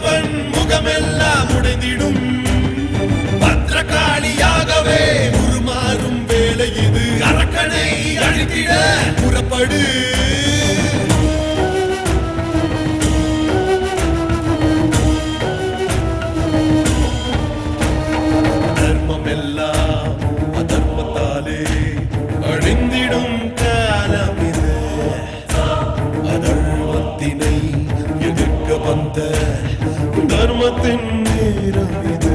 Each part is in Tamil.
கருப்பன் முகமெல்லாம் உடைந்திடும் பத்திரகாளியாகவே உருமாறும் வேலை இது அரக்கனை அழித்திட புறப்படு தர்மம் எல்லாம் அதர்மத்தாலே அழிந்திடும் காலம் இது அதர்மத்தினை எதிர்க்க வந்த தர்மத்தின் நேரம் இது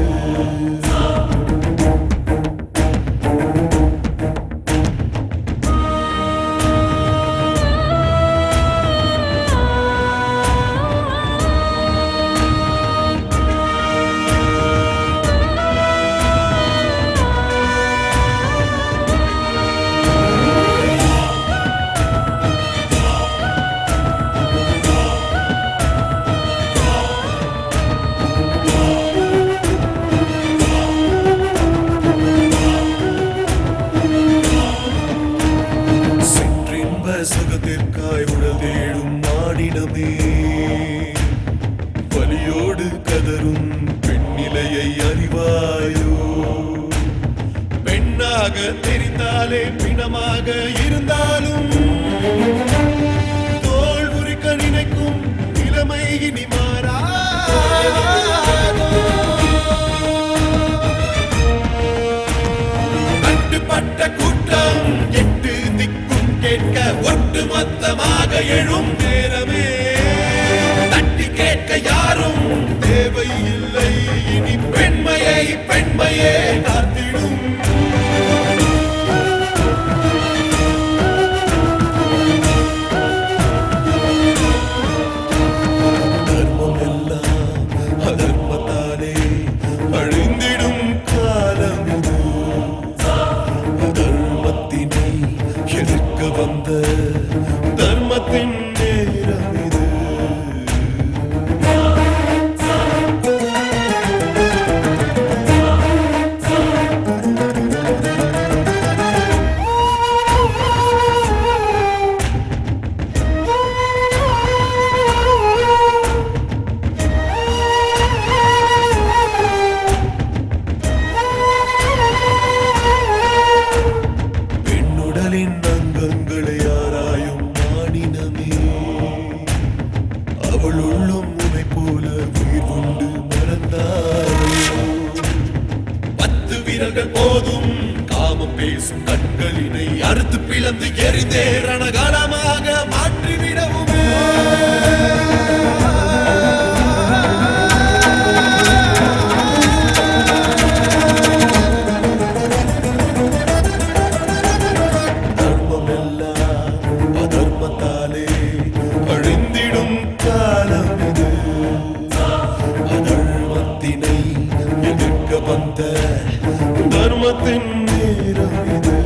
சுகத்திற்காய் உடல் தேடும் நாடினமே வலியோடு கதரும் பெண்ணிலையை அறிவாயோ பெண்ணாக தெரிந்தாலே பிணமாக இருந்தாலும் தோல் உரிக்க நினைக்கும் இளமை இனி மாறா கட்டுப்பட்ட கூட்டம் எட்டு திக்கும் கேட்க ஒட்டுமொத்தமாக எழும் நேரமே தட்டி கேட்க யாரும் தேவையில்லை இனி பெண்மையை பெண்மையே காத்திடும் தர்மம் எல்லாம் அதர்மத்தாலே அழிந்திடும் காலம் இது அதர்மத்தினை எதிர்க்க வந்த தர்மத்தின் நேரம் இது பெண்ணுடலின் அங்கங்களை ஆராயும் நாடினமே அவள் உள்ளும் உனை போல உயிர் கொண்டு மறந்தாயோ 10 விரல்கள் போதும் காமம் பேசும் கண்களினை அறுத்து பிளந்து எரிந்தே ரணகாலமாக மாற்றிவிடவுமே தர்மம் எல்லாம் அதர்மத்தாலே அழிந்திடும் காலம் இது அதர்மத்தினை எதிர்க்க வந்த தர்மத்தின் நேரம் இது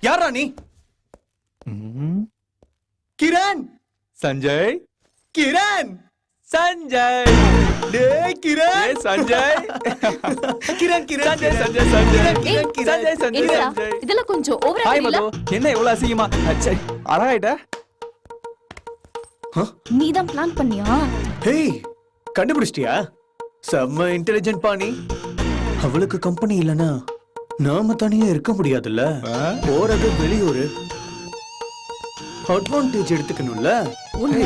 யாரா நீ? கிரண் சஞ்சய் கிரண் சஞ்சய் டேய் கிரண் சஞ்சய் கிரண் கிரண் சஞ்சய் சஞ்சய் சஞ்சய் ஏய், சஞ்சய் சஞ்சய் என்னடா சஞ்சய் இதெல்லாம் கொஞ்சம் ஓவரா ஹாய் தெரியல. மது என்ன இவ்வளவு அசிங்கமா அச்சை அழகாயிட்ட நீதான் பிளான் பண்ணியா? ஹேய் கண்டுபிடிச்சிட்டியா? செம்ம இன்டெலிஜென்ட் பாணி. அவளுக்கு கம்பெனி இல்லனா நாம தனியா இருக்க முடியாதுல்ல. போறது வெளியூரு. அட்வான்டேஜ் எடுத்துக்கணும்ல. உன்ன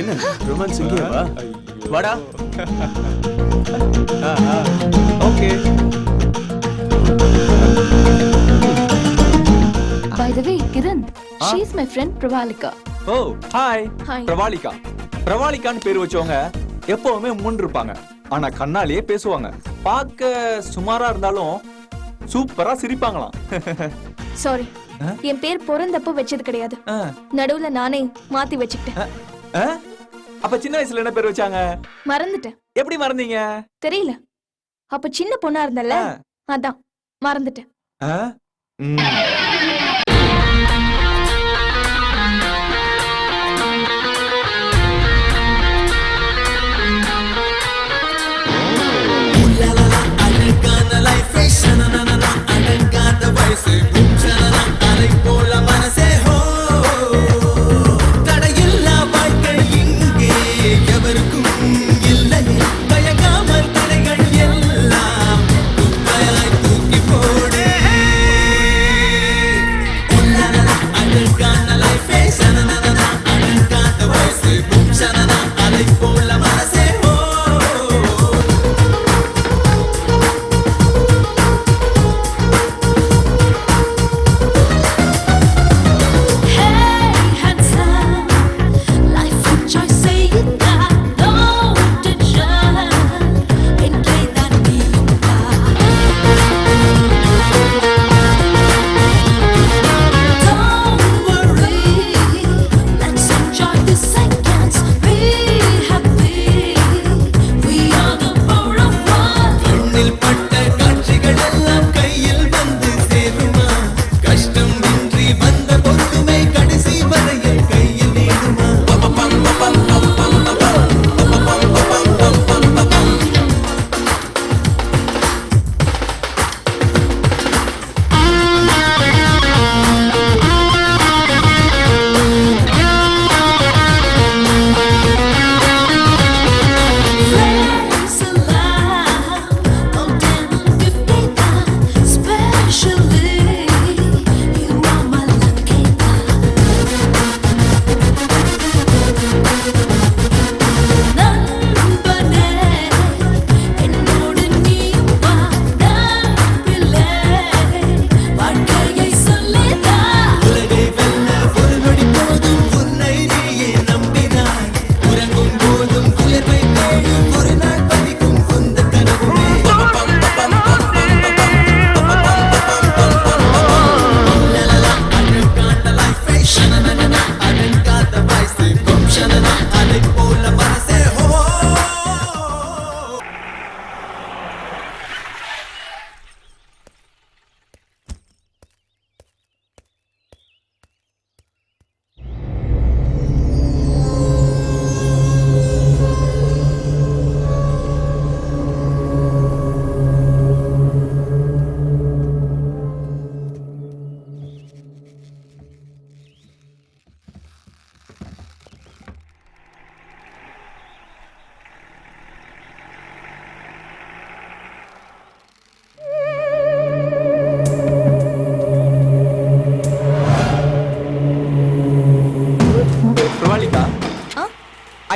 என்ன ரொமான்ஸ் இங்கே வா. வாடா. Okay By the way, Kiran, she is my friend Pravalika. Oh hi Hi. Pravalika பிரவாலிகான்னு பேர் வச்சவங்க எப்பவுமே முன் இருப்பாங்க ஆனா கண்ணாலேயே பேசுவாங்க பார்க்க சுமாரா இருந்தாலும் சூப்பரா சிரிப்பாங்களாம் Sorry. என் பேர் பிறந்தப்ப வச்சது கிடையாது. நடுவுல நானே மாத்தி வச்சுக்கிட்டேன். அப்ப சின்ன வயசுல என்ன பேர் வச்சாங்க? மறந்துட்டேன். எப்படி மறந்தீங்க? தெரியல. அப்ப சின்ன பொண்ணா இருந்தல்ல, அதான் மறந்துட்டேன்.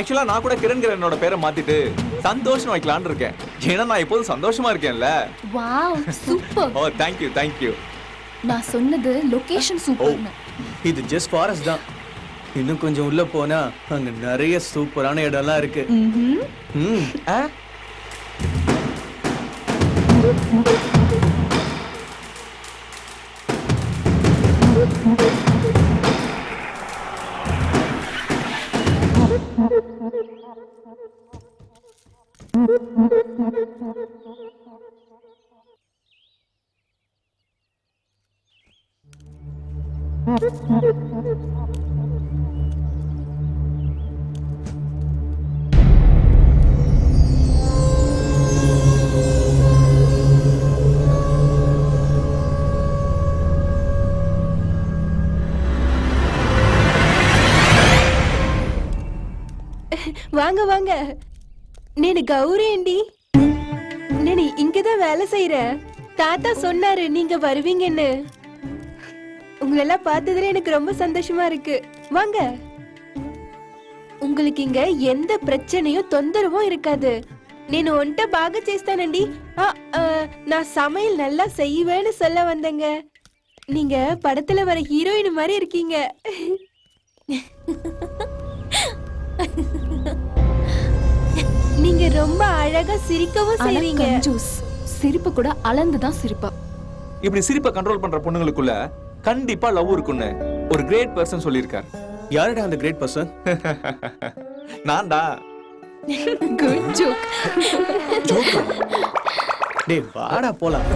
ஆக்சுவலா நான் கூட கிரண்கிரனோட பேரை மாத்திட்டு சந்தோஷம் வைக்கலான்னு இருக்கேன். ஏன்னா நான் எப்போதும் சந்தோஷமா இருக்கேன்ல. Wow super. Oh thank you. நான் சொன்னது லொகேஷன் சூப்பர்னு. இது ஜஸ்ட் ஃபாரஸ்ட் தான். இன்னும் கொஞ்சம் உள்ள போனா அங்க நிறைய சூப்பரான இடம்லாம் இருக்கு. ம். ஆ? வாங்க வாங்க. నేను கௌரி ஆண்டி. నేను இங்கதான் வேலை செய்யறேன். தாத்தா சொன்னாரு நீங்க வருவீங்கன்னு. உங்களெல்லாம் பார்த்ததுல எனக்கு ரொம்ப சந்தோஷமா இருக்கு. வாங்க. உங்களுக்கு இங்க எந்த பிரச்சனையும் தொந்தரவும் இருக்காது. నేను వంట బాగా చేస్తానండి. நான் சமையல் நல்லா செய்வேன்னு சொல்ல வந்தேங்க. நீங்க படத்துல வர ஹீரோயின் மாதிரி இருக்கீங்க. நீங்க ரொம்ப அழகா சிரிக்கவும் செய்றீங்க. சிரிப்பு கூட அளந்துதான் சிரிப்பா. இப்படி சிரிப்பை கண்ட்ரோல் பண்ற பொண்ணுங்களுக்குள்ள கண்டிப்பா லவ் இருக்குன்னு ஒரு கிரேட் பர்சன் சொல்லியிருக்காரு. யாருடா அந்த கிரேட் பர்சன்? நான்டா. Good joke. டேய் வாடா போலாம்.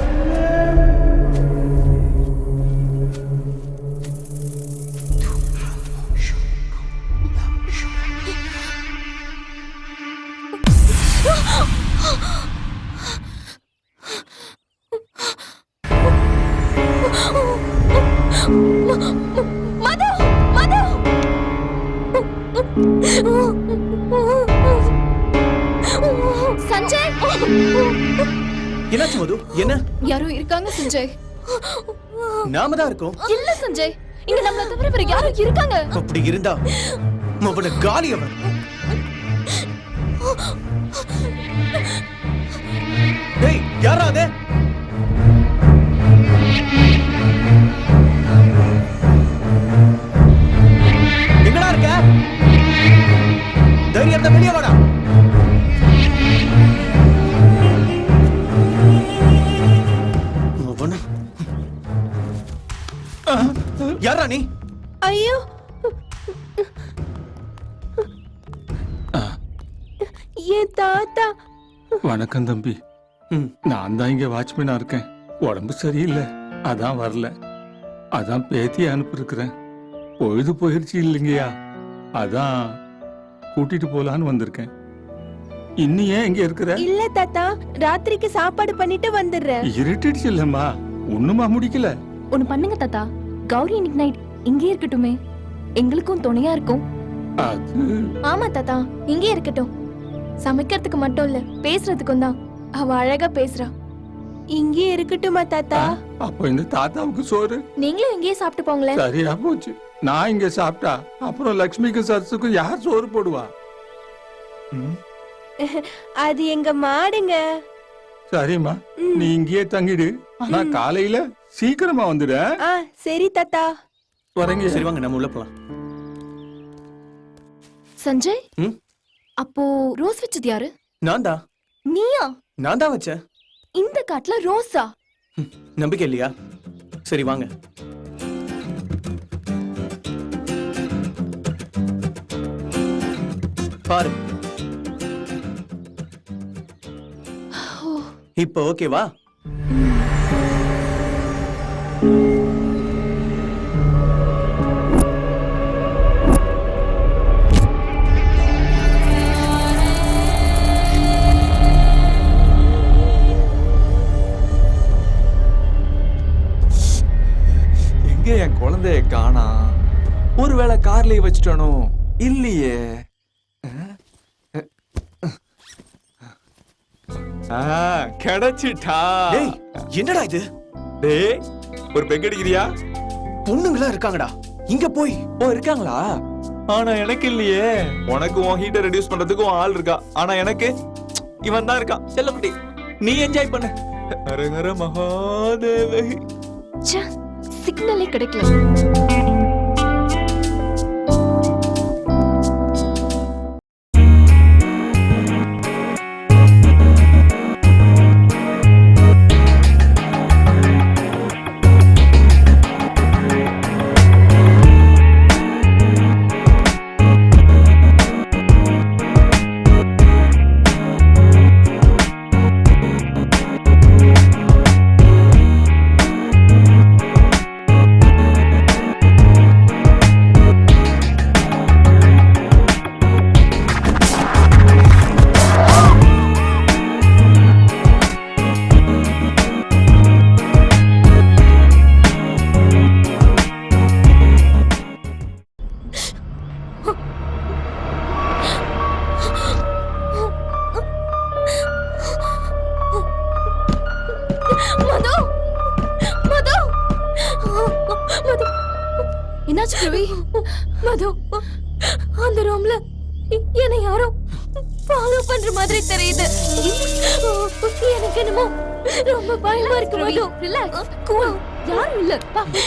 மது மது. சஞ்சய். என்னாச்சு மது? என்ன? யாரோ இருக்காங்க சஞ்சய். நாம தான் இருக்கோம். இல்ல சஞ்சய், இங்க நம்மள தவிர வேற யாரோ இருக்காங்க. அப்படி இருந்தா அவன காலி அவன். டேய் யாரா அது? எங்கடா இருக்க? தைரியத்தை வெளியே வாடா. யாரா நீ? ஐயோ, என் தாத்தா. வணக்கம் தம்பி. நான் தான் இங்க வாட்ச்மேனா இருக்கேன். உடம்பு சரியில்லை, அதான் வரல. அதான் பேத்தியை அனுப்பியிருக்கிறேன். பொழுது போயிருச்சு இல்லைங்கய்யா, அதான் கூட்டிட்டு போலான்னு வந்திருக்கேன். இன்னும் ஏன் இங்க இருக்கிற? இல்ல தாத்தா, ராத்திரிக்கு சாப்பாடு பண்ணிட்டு வந்துடுறேன். இருட்டிடுச்சு இல்லம்மா, ஒண்ணுமா முடிக்கல. ஒண்ணு பண்ணுங்க தாத்தா, கௌரி இன்னைக்கு நைட் இங்கே இருக்கட்டுமே, எங்களுக்கும் துணையா இருக்கும். அது ஆமா தாத்தா, இங்கே இருக்கட்டும். சமைக்கிறதுக்கு மட்டும் இல்ல, பேசுறதுக்கும் தான். அவ அழகா பேசுறா. இங்கே இருக்கட்டுமா தாத்தா? அப்ப இந்த தாத்தாவுக்கு சோறு நீங்களும் இங்கேயே சாப்பிட்டு போங்களேன். சரியா போச்சு. நான் இங்க சாப்பிட்டா அப்புறம் லக்ஷ்மிக்கும் சரசுக்கும் யார் சோறு போடுவா? அது எங்க மாடுங்க. சரிம்மா, நீ இங்கேயே தங்கிடு. ஆனா காலையில சீக்கிரமா வந்துடு. சரி தாத்தா. வரங்க. சரி வாங்க, நம்ம உள்ள போலாம். சஞ்சய், அப்போ ரோஸ் வச்சது யாரு? நான் தான். நீயா? நான் தான் வச்சேன். இந்த காட்டுல ரோஸா? நம்பிக்கை இல்லையா? சரி வாங்க. பாரு, இப்போ ஓகேவா? எங்க என் குழந்தைய காணா? ஒருவேளை கார்லயே வச்சுட்டானோ? இல்லையே. கிடைச்சிட்டா. டேய் என்னடா இது? டேய், ஒரு பெக் அடிக்கிறியா? பொண்ணுங்களா இருக்காங்கடா, இங்க போய். ஓ இருக்காங்களா? ஆனா எனக்கு இல்லையே. உனக்கு உன் ஹீட்டை ரெடியூஸ் பண்றதுக்கு உன் ஆள் இருக்கா, ஆனா எனக்கு இவன் தான் இருக்கான். செல்லக்குட்டி, நீ என்ஜாய் பண்ணு. ஹரஹர மகாதேவை. சிக்னலே கிடைக்கல. மது, மது, மது, என்னாச்சு ரவி? மது, அந்த ரூம்ல என்னை யாரோ ஃபாலோ பண்ற மாதிரி தெரியுது. எனக்கு என்னமோ ரொம்ப பயமா இருக்கு. Madhu, relax, cool. யாரும் இல்ல,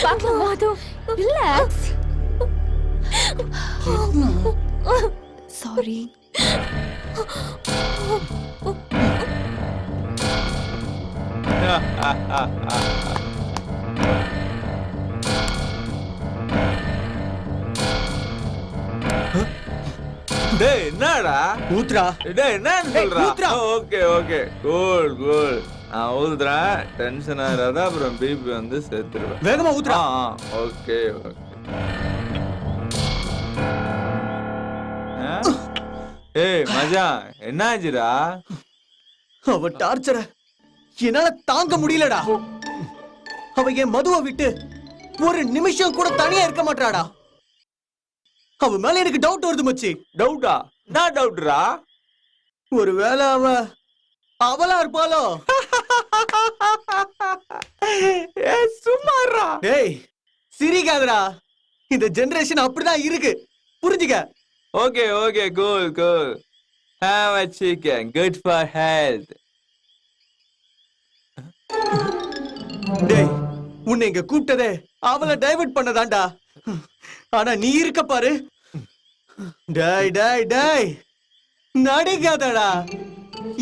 பாக்கலாம். மது, ரிலாக்ஸ். சாரி. டேய் என்னடா ஊத்ரா. டேய் என்னன்னு சொல்றா? ஊத்துறா. Okay okay, cool cool. நான் ஊத்துறேன், டென்ஷன் ஆகாத, அப்புறம் பிபி வந்து சேர்த்துருவேன். வேகமா ஊத்ரா. Okay okay. ஏய் மச்சான், என்னாச்சுடா? அவ டார்ச்சர என்னால தாங்க முடியலடா. அவ என் மதுவை விட்டு ஒரு நிமிஷம் கூட தனியா இருக்க மாட்டாடா. அவ மேல எனக்கு டவுட் வருது மச்சி. டவுட்டா? என்ன டவுட்ரா? ஒருவேளை அவளா இருப்பாளோ? சும்மாறா. டேய் சிரிக்காதடா. இந்த ஜெனரேஷன் அப்படிதான் இருக்கு, புரிஞ்சுக்க. Okay okay, cool cool. Have a chicken, good for health. டேய் உன்னை இங்க கூப்பிட்டதே அவளை டைவர்ட் பண்ணதாண்டா. ஆனா நீ இருக்க பாரு. டேய் டேய் டேய், நடிக்காதடா,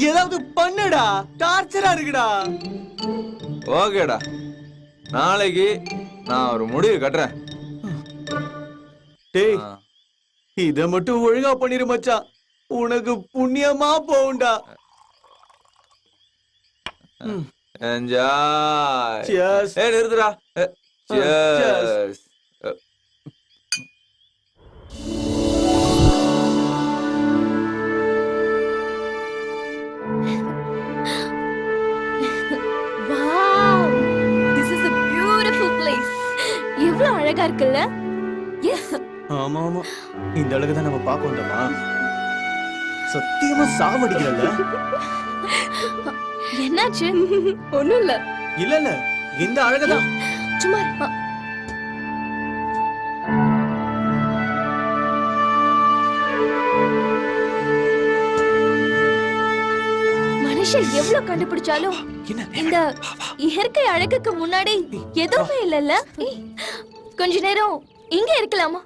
ஏதாவது பண்ணுடா. டார்ச்சரா இருக்குடா. ஓகேடா, நாளைக்கு நான் ஒரு முடிவு கட்டுறேன். டேய் இத மட்டும் ஒழுங்கா பண்ணிரு மச்சான், உனக்கு புண்ணியமா போகும்டா. என்ஜாய். Cheers. ஏய் நிறுத்துடா. Cheers. Wow, this is a beautiful place. எவ்வளவு அழகா இருக்குல்ல? Yes. ஆமா ஆமா, இந்த அழகு தான் நம்ம பார்க்க வந்தோமா? சத்தியமா சாவடிக்கல. என்னாச்சு? ஒண்ணும் இல்ல. இல்ல இல்ல, இந்த அழகுதான். சும்மா மனுஷன் எவ்வளவு கண்டுபிடிச்சாலும் இந்த இயற்கை அழகுக்கு முன்னாடி எதுவுமே இல்லல்ல. கொஞ்ச நேரம் இங்க இருக்கலாமா?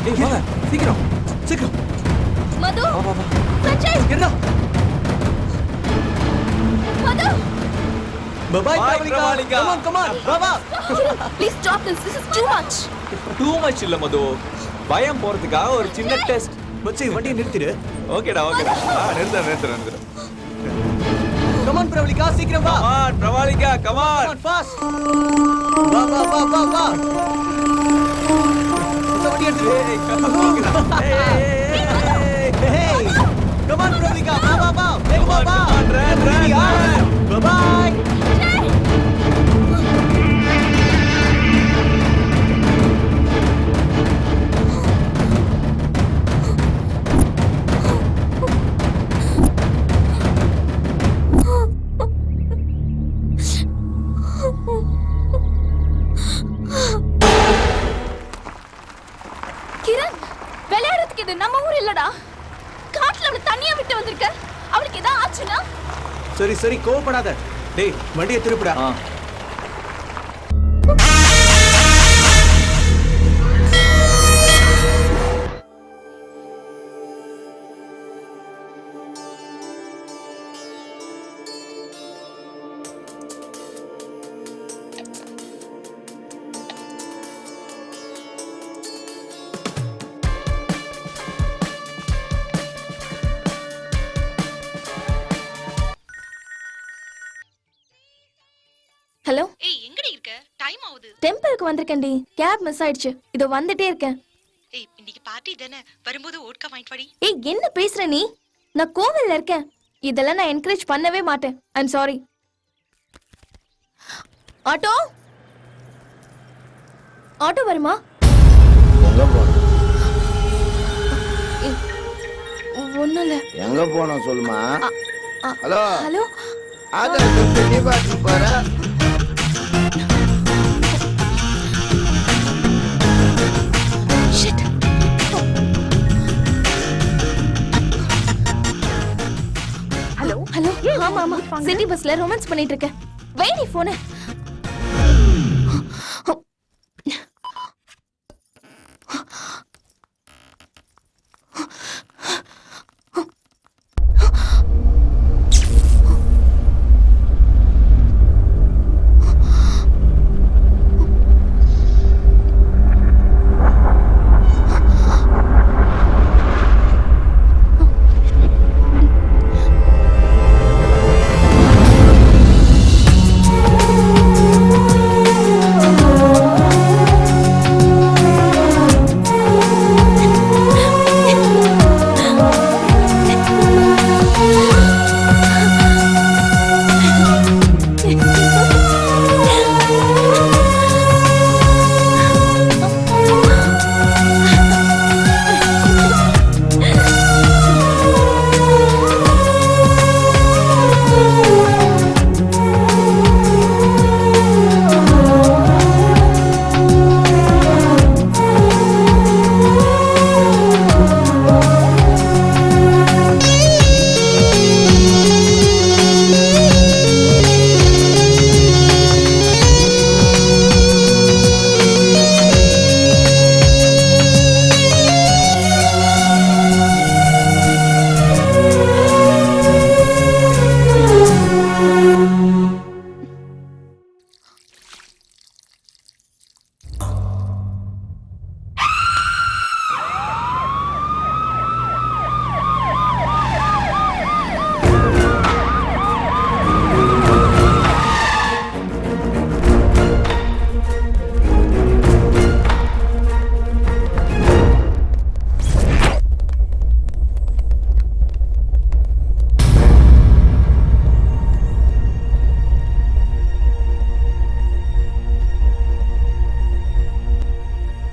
ஏய் வாங்க, சீக்கிரம் சீக்கிரம். மது, வா வா வா. சஞ்சய், என்ன? மது, Bye bye, Bye, Pravalika. Pravalika. Come on, come on. வா வா. please stop this. This is too much. Too much இல்ல மது, பயம் போறதுக்காக ஒரு சின்ன டெஸ்ட். மச்சி வண்டியை நிறுத்திடு. ஓகேடா ஓகேடா. நிறுத்து. Come on, Pravalika, சீக்கிரம் வா. Come on, பிரவாலிகா, come on. Come on, fast. வா வா வா வா வா. இந்த வண்டி எடுத்து. ஏய், கம்மிங்கடா. Hey, come on, Pravalika. வா வா வா. வேகமா வா. run. Bye bye. சரி கோவப்படாத. டேய் வண்டியை திருப்புடா. ஹலோ, ஏய் எங்கடி இருக்க? டைம் ஆகுது. டெம்பிளுக்கு வந்திருக்கேன்டி. கேப் மிஸ் ஆயிடுச்சு. இதோ வந்துட்டே இருக்கேன். ஏய் இன்னைக்கு பார்ட்டி தானே, வரும்போது ஓட்கா வாங்கிட்டு வாடி. ஏய் என்ன பேசுற நீ? நான் கோவில்ல இருக்கேன். இதெல்லாம் நான் என்கரேஜ் பண்ணவே மாட்டேன். I'm sorry. ஆட்டோ ஆட்டோ வருமா? ஒண்ணும் இல்ல. எங்க போனோம் சொல்லுமா? ஹலோ ஹலோ, ஆதார் நீ பாட்டு போற. shit. ஹலோ ஹலோ, ஆமா ஆமா, சிட்டி பஸ்ல ரொமான்ஸ் பண்ணிட்டு இருக்கேன். வைடி போன.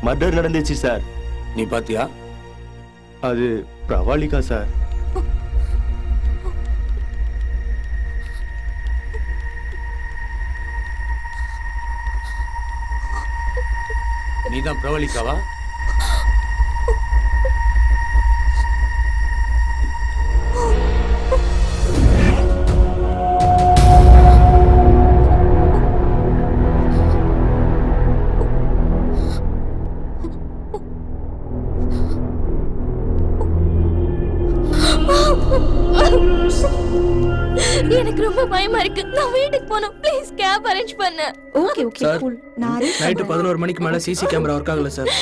மர்டர் நடந்துச்சு சார். நீ பாத்தியா? அது பிரவாளிகா சார். நீதான் பிரவளிக்காவா? எனக்கு ரொம்ப பயமா இருக்கு. நான் வீட்டுக்கு போகணும். ப்ளீஸ் கேப் அரேஞ்ச் பண்ணு. Okay okay sir, cool. நான் arrange நைட்டு பண்றேன். 11 மணிக்கு மேல சிசி கேமரா ஒர்க் ஆகல சார்.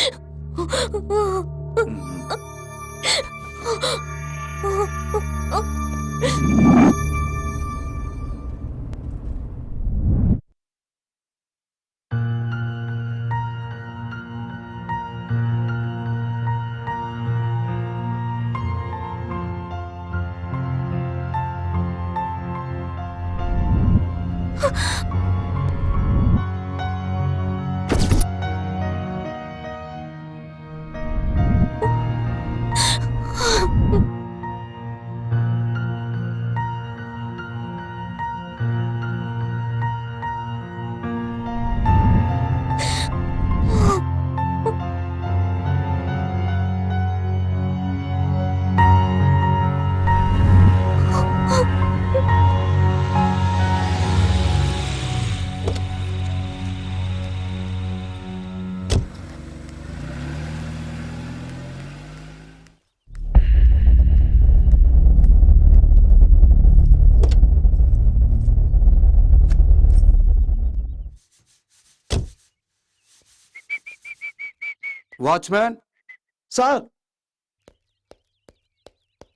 வாட்ச்மேன் சார்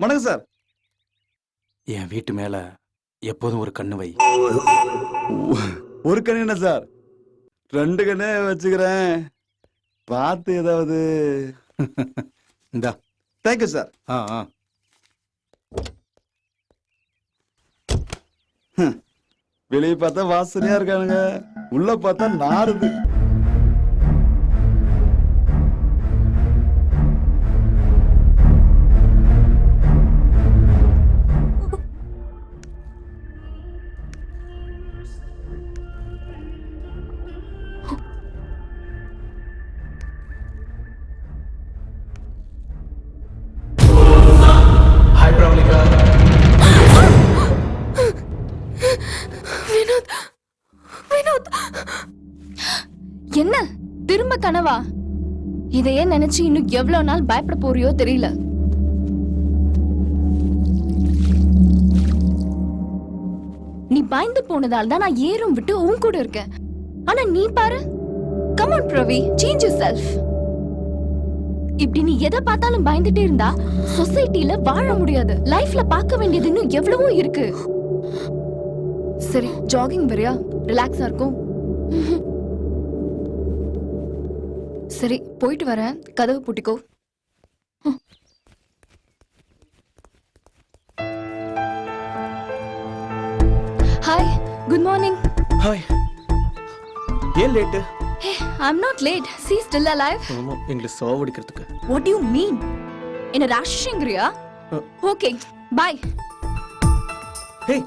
வணக்கம் சார். என் வீட்டு மேல எப்போதும் ஒரு கண்ணு வை. ஒரு கண்ணு என்ன சார், 2 கண்ணே வச்சுக்கிறேன். பார்த்து ஏதாவது. இந்தா. Thank you sir. வெளியே பார்த்தா வாசனையா இருக்கானுங்க, உள்ள பார்த்தா நாறுது. என்ன திரும்ப கனவா? இதையே நினைச்சு இன்னும் எவ்வளவு நாள் பயப்பட போறியோ தெரியல. நீ பயந்து போனதால் தான் நான் ஏறும் விட்டு உன் கூட இருக்கேன். ஆனா நீ பாரு, come on Pravi, change your self. இப்படி நீ எதை பார்த்தாலும் பயந்துட்டே இருந்தா சொசைட்டில வாழ முடியாது. லைஃப்ல பார்க்க வேண்டியது இன்னும் எவ்வளவோ இருக்கு. சரி, ஜாகிங் வரியா? ரிலாக்ஸா இருக்கும். சரி, போயிட்டு வரேன். கதவு பூட்டிக்கோ. Hi, good morning. ஹாய். ஏன் late? I'm not late. See, still alive. ஆமா, எங்களை சாவடிக்கிறதுக்கு. What do you mean? என்ன ராட்சசங்கறியா? Okay, by. ஹே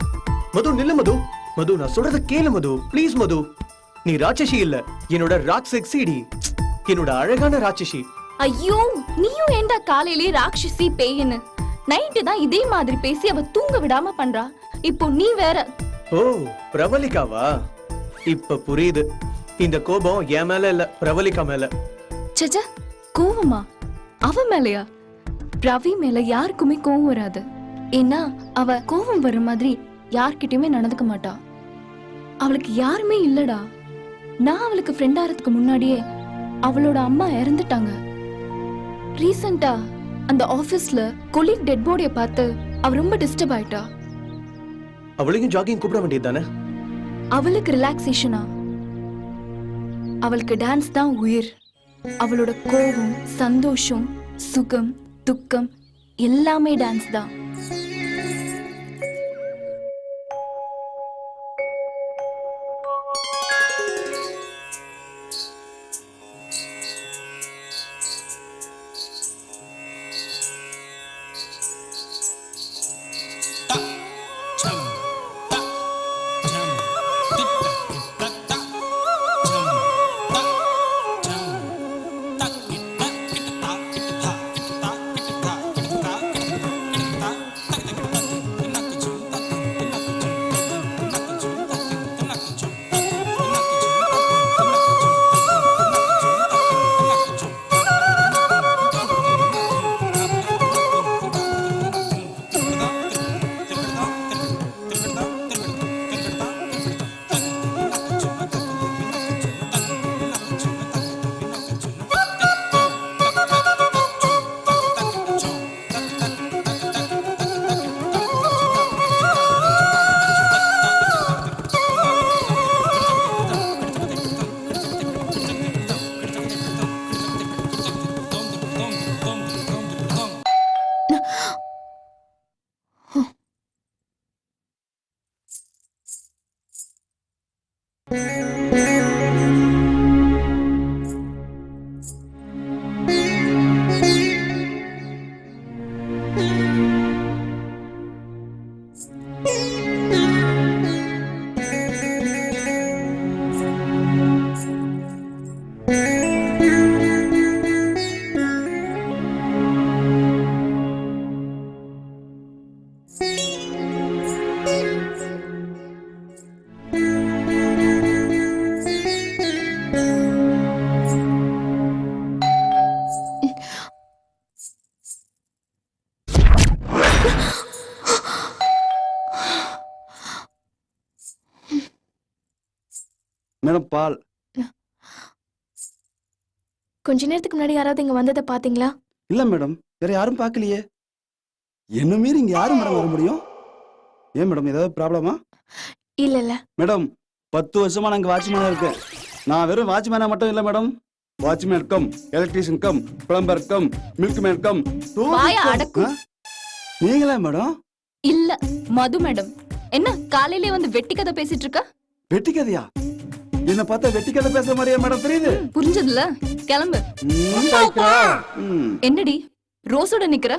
மது, நில்லு மது. மது, நான் சொல்றத கேளு மது, ப்ளீஸ் மது. நீ ராட்சசி இல்ல, என்னோட ராட்சசிடி, என்னோட அழகான ராட்சசி. ஐயோ, நீயும் ஏண்டா காலையிலே ராட்சசி பேயின்னு? நைட்டு தான் இதே மாதிரி பேசி அவ தூங்க விடாம பண்றா. இப்போ நீ வேற. ஓ, பிரவலிகாவா? இப்ப புரியுது. இந்த கோபம் என் மேல இல்ல, பிரவலிகா மேல. சச்சா, கோவமா? அவ மேலயா? பிரவி மேல யாருக்குமே கோவம் வராது. ஏன்னா அவ கோவம் வர மாதிரி யார்கிட்டயுமே நடந்துக்க மாட்டா. அவளுக்கு யாருமே இல்லடா. நான் அவளுக்கு ஃப்ரெண்ட் ஆறதுக்கு முன்னாடியே அவளோட அம்மா இறந்துட்டாங்க. ரீசெண்டா அந்த ஆபீஸ்ல கொலீக் டெட் பாடியை பார்த்து அவ ரொம்ப டிஸ்டர்ப் ஆயிட்டா. அவளையும் ஜாகிங் கூப்பிட வேண்டியது தானே? அவளுக்கு ரிலாக்ஸேஷனா? அவளுக்கு டான்ஸ் தான் உயிர். அவளோட கோபம், சந்தோஷம், சுகம், துக்கம் எல்லாமே டான்ஸ் தான். மேடம் பால். கொஞ்ச நேரத்துக்கு முன்னாடி யாராவது இங்க வந்ததை பாத்தீங்களா? இல்ல மேடம், வேற யாரும் பார்க்கலையே. என்ன மீறி இங்க யாரும் மேடம் வர முடியும்? ஏன் மேடம், ஏதாவது ப்ராப்ளமா? இல்ல இல்ல மேடம், 10 வருஷமா நான் இங்க வாட்ச்மேனா இருக்கேன். நான் வெறும் வாட்ச்மேனா மட்டும் இல்ல madam, watchman come, electrician come, plumber come, milk man come. வாயை அடக்கு. நீங்களா மேடம்? இல்ல மது மேடம். என்ன காலையிலே வந்து வெட்டி கதை பேசிட்டு இருக்க? வெட்டி கதையா? என்ன பார்த்தா வெட்டி கதை பேசுற மாதிரியா மேடம் தெரியுது? புரிஞ்சதுல, கிளம்பு. என்னடி ரோஸோட நிக்கிற?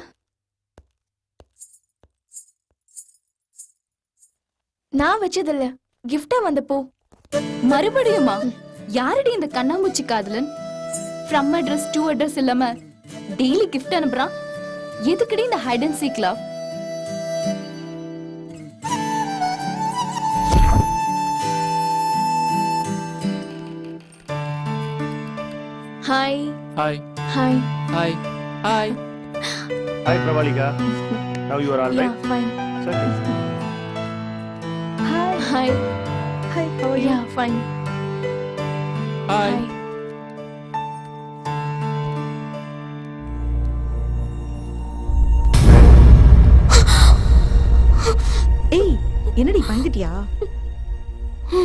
நான் வச்சதில்ல, கிஃப்டா வந்தப்போ. மறுபடியுமா? யாரடி இந்த கண்ணாமூச்சி காதலன்? ஃப்ரம் அட்ரஸ் டு அட்ரஸ் இல்லாம டெய்லி கிஃப்ட் அனுப்புறான். எதுக்குடி இந்த hide and seek love? Hi hi hi hi hi hi Pravalika, now you are all yeah right. Fine. Hi hi hi, how are you? Yeah fine. Hi. ஏய், என்னடி பயந்துட்டியா?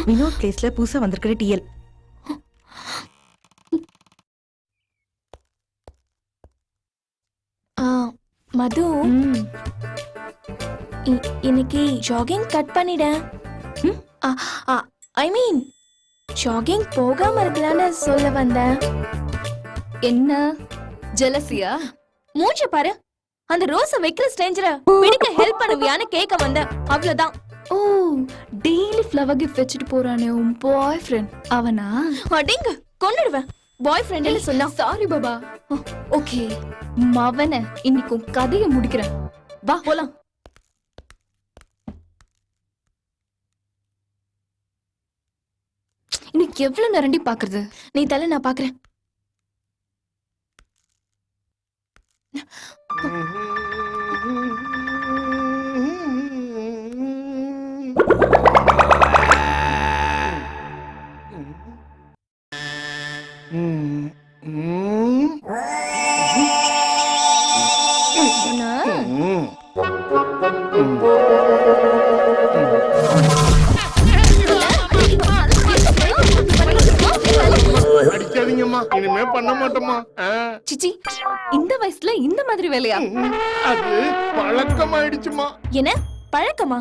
வினோத் பிளேஸ்ல புதுசா வந்திருக்கிற டிஎல். மது, இன்னைக்கு ஜாகிங் கட் பண்ணிட. ஐ மீன் ஜாகிங் போகாம இருக்கலாம்னு சொல்ல வந்தேன். என்ன ஜெலசியா? மூஞ்ச பாரு. அந்த ரோஸ வைக்கிற ஸ்ட்ரேஞ்சரை பிடிக்க ஹெல்ப் பண்ணுவியான்னு கேட்க வந்தேன், அவ்வளவுதான். ஓ, டெய்லி ஃப்ளவர் கிஃப்ட் வச்சுட்டு போறானே உன் பாய் ஃப்ரெண்ட், அவனா? அடிங்க கொன்னுடுவேன். பாய் ஃப்ரெண்ட்னு சொன்னா சாரி பாபா. ஓகே மவன, இன்னைக்கு கதையை முடிக்கிறேன். வா போலாம். இன்னைக்கு எவ்வளவு நேரண்டி பாக்குறது? நீ தலை, நான் பாக்குறேன். அடிக்காதீங்கம்மா, இனிமே பண்ண மாட்டோமா. சிச்சி, இந்த வயசுல இந்த மாதிரி வேலையா? அது பழக்கமாயிடுச்சுமா. என்ன பழக்கமா?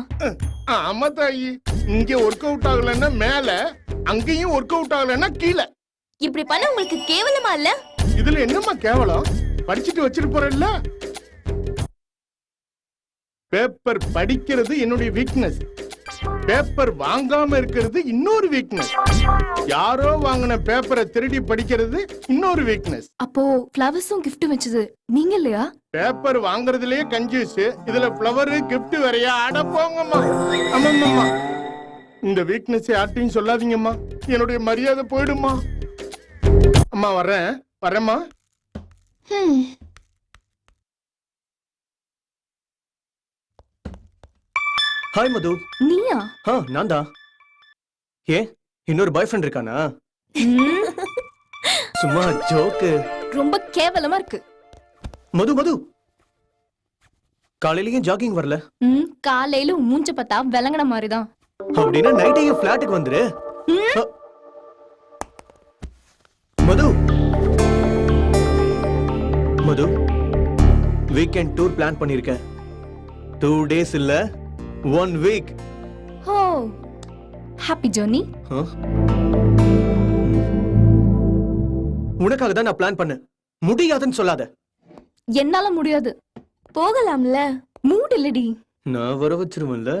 ஆமா தாயி, இங்க ஒர்க் அவுட் ஆகலன்னா மேல, அங்கேயும் ஒர்க் அவுட் ஆகலன்னா கீழே. இப்படி பண்ண உங்களுக்கு கேவலமா இல்ல? இதுல என்னம்மா கேவலம்? படிச்சுட்டு வச்சிட்டு போறல்ல. பேப்பர் படிக்கிறது என்னுடைய வீக்னஸ், பேப்பர் வாங்காம இருக்கிறது இன்னொரு வீக்னஸ், யாரோ வாங்கின பேப்பரை திருடி படிக்கிறது இன்னொரு வீக்னஸ். அப்போ ஃப்ளவர்ஸும் கிஃப்ட் வச்சது நீங்க இல்லையா? பேப்பர் வாங்குறதுலயே கன்ஃபியூஸ், இதுல ஃப்ளவர் கிஃப்ட் வேறயா? அட போங்கம்மா. ஆமாம்மா, இந்த வீக்னஸ் யார்ட்டையும் சொல்லாதீங்கம்மா, என்னுடைய மரியாதை போயிடுமா. அம்மா வரேம்மா. ஹாய் மது. நீயா? நான் தான். ஏ, இன்னொரு பாய் ஃப்ரெண்ட் இருக்கானா? சும்மா ஜோக்கு. ரொம்ப கேவலமா இருக்கு. மது மது, காலையிலயும் ஜாகிங் வரல? காலையில மூஞ்ச பார்த்தா விளங்கன மாதிரிதான். அப்படின்னா நைட்டையும் ஃபிளாட்டுக்கு வந்துரு. மது மது, வீக்கெண்ட் டூர் பிளான் பண்ணிருக்கேன். 2 days இல்ல, 1 week. ஓ, ஹாப்பி ஜர்னி. உனக்காக தான் நான் பிளான் பண்ணேன். முடியாதுன்னு சொல்லாத. என்னால முடியாது. போகலாம்ல. மூட் இல்லடி. நான் வர வச்சிருவேன்ல.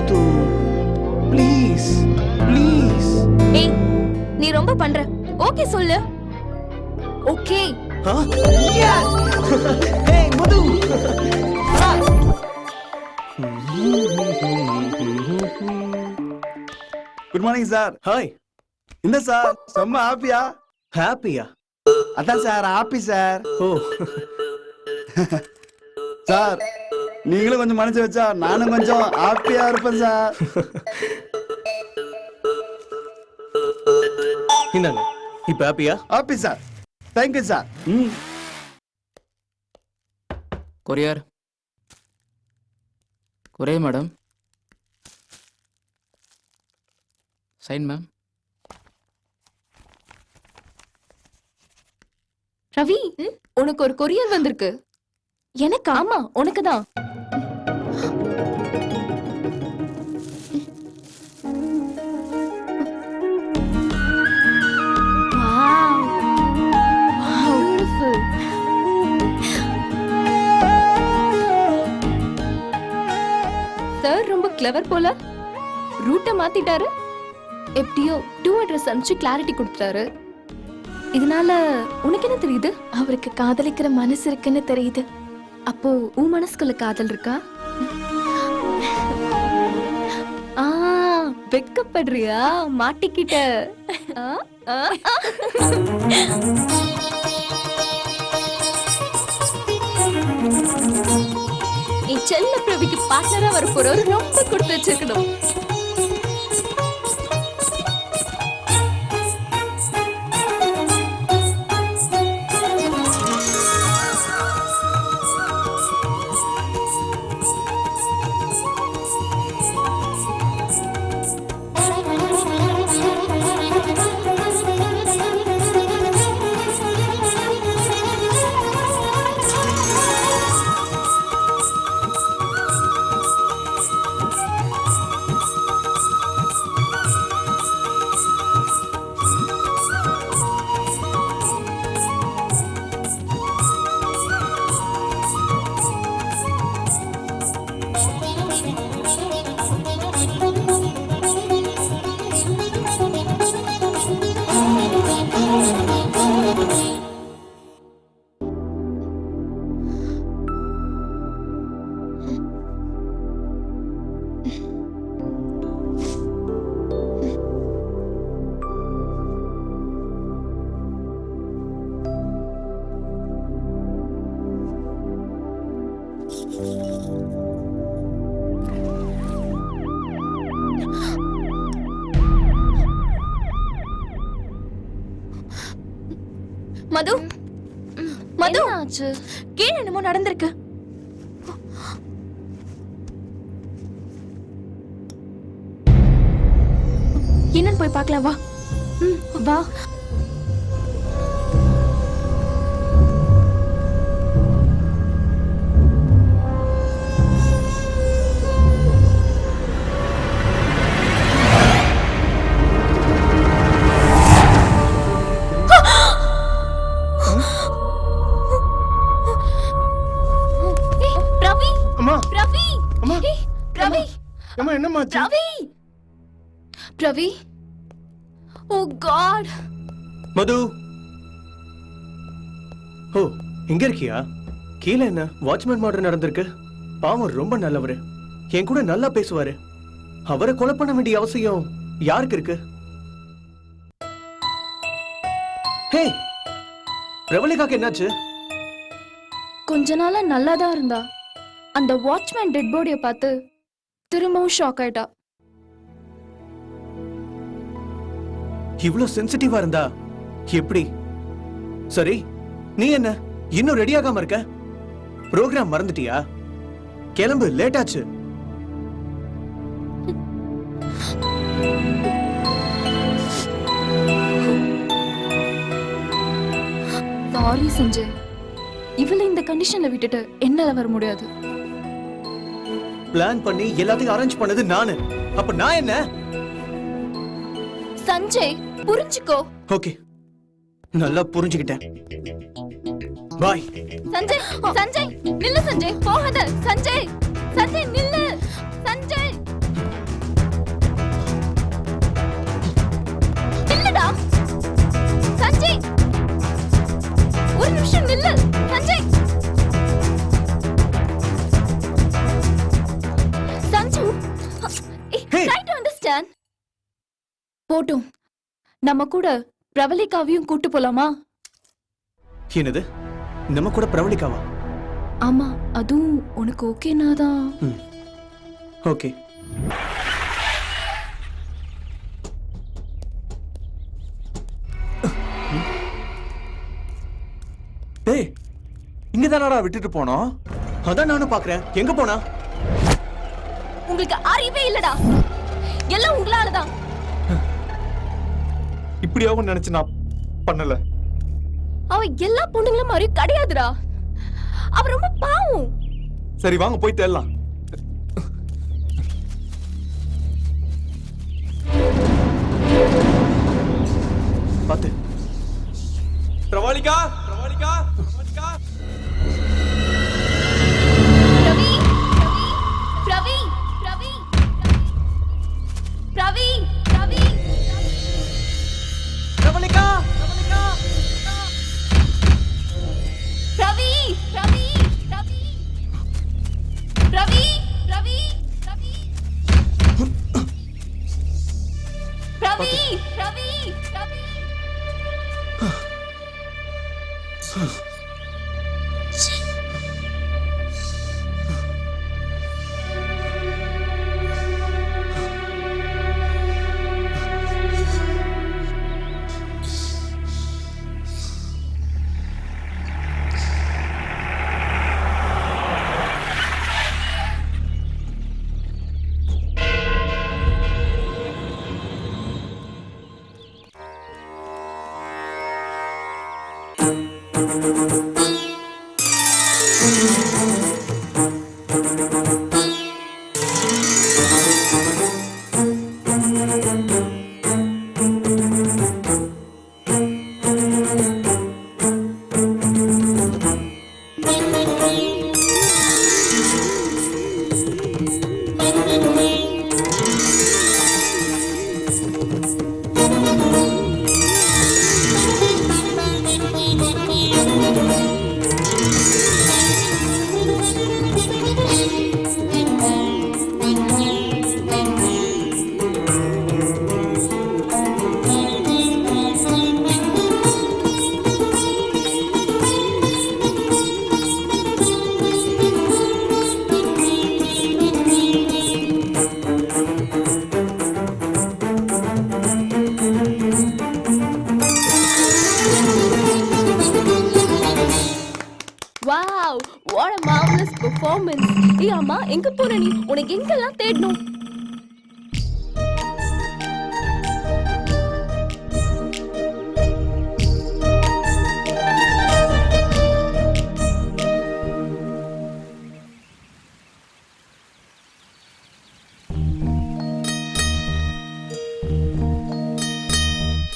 மது ப்ளீஸ் ப்ளீஸ். ஏய் நீ ரொம்ப பண்ற. ஓகே சொல்லு. ஓகே. ஏய் Madhu. Good morning sir. Hi. என்ன சார் செம்ம ஹாப்பியா? ஹாப்பியா? அதான் sir happy sir. Oh sir நீங்களும் கொஞ்சம் மனசு வச்சா நானும் கொஞ்சம் ஹாப்பியா இருப்பேன் சார். இந்தாங்க. இப்ப ஹாப்பியா? Happy sir. Thank you sir. Courier courier madam. Sign ma'am. Ravi உனக்கு ஒரு கொரியர் வந்திருக்கு. எனக்கு? ஆமா உனக்கு தான். சார் ரொம்ப கிளவர் போல. ரூட்டை மாத்திட்டாரு. எப்படியோ 2 அட்ரஸ் அனுப்பிச்சு கிளாரிட்டி கொடுத்துட்டாரு. இதனால உனக்கு என்ன தெரியுது? அவருக்கு காதலிக்கிற மனசு இருக்குன்னு தெரியுது. அப்போ உன் மனசுக்குள்ள காதல் இருக்கா? வெக்கப்படுறியா? மாட்டிக்கிட்ட. என் செல்ல பிரவிக்கு பார்ட்னரா வர போறவர் ரொம்ப கொடுத்து வச்சிருக்கணும். மது மது ஆச்சு. கீழே என்னமோ நடந்திருக்கு. என்னன்னு போய் பார்க்கலாம் வா. வா. பிரவி, ஓ காட். மது. ஓ இங்க இருக்கியா? கீழே என்ன வாட்ச்மேன் மர்டர் நடந்திருக்கு. பாவம் ரொம்ப நல்லவரு. என் கூட நல்லா பேசுவாரு. அவரை கொலை பண்ண வேண்டிய அவசியம் யாருக்கு இருக்கு? ஹே பிரவலிகாக்கு என்னாச்சு? கொஞ்ச நாளா நல்லாதான் இருந்தா. அந்த வாட்ச்மேன் டெட் பாடிய பார்த்து திரும்பவும் ஷாக் ஆயிட்டா. இவ்வளவு சென்சிட்டிவா இருந்தா எப்படி? சரி நீ என்ன இன்னும் ரெடி ஆகாம இருக்க? ப்ரோக்ராம் மறந்துட்டியா? கிளம்பு, லேட் ஆச்சு. சாரி சஞ்சய், இவளை இந்த கண்டிஷன்ல விட்டுட்டு என்னால வர முடியாது. பிளான் பண்ணி எல்லாத்தையும் அரேஞ்ச் பண்ணது நானு. அப்ப நான் என்ன? சஞ்சய் புரிஞ்சுக்கோ. ஓகே நல்லா புரிஞ்சுக்கிட்டேன். பாய். சஞ்சய், சஞ்சய் நில்லு. சஞ்சய் போகாத. சஞ்சய், சஞ்சய் நில்லு. சஞ்சய் போட்டும். நம்ம கூட பிரவலிகாவையும் கூட்டு போலாமா? என்னது, நம்ம கூட பிரவளிக்காவா? ஆமா, அதுவும் உனக்கு ஓகேனா தான். ஓகே. டேய், இங்க தானடா விட்டுட்டு போனோம். அதான் நானும் பாக்குறேன். எங்க போனா? உங்களுக்கு அறிவே இல்லடா. எல்லாம் உங்களாலதான். இப்படியாவும் நினைச்சு நான் பண்ணல. அவ எல்லா பொண்ணுங்களும் மாதிரி கிடையாதுடா. அவ ரொம்ப பாவம். சரி வாங்க போய் தேடலாம். பாத்து. பிரவாளிகா, பிரவாளிகா, பிரவாளிகா. Ravi, Ravi, Ravi, Ravi, Ravi, பிரவளிகா, Ravi, Ravi, Ravi, Ravi, Ravi, Ravi, Ravi, Ravi, Ravi. Wow, what a marvelous performance. ஏய் அம்மா, எங்க போற நீ? உனக்கு எங்கெல்லாம் தேடணும்?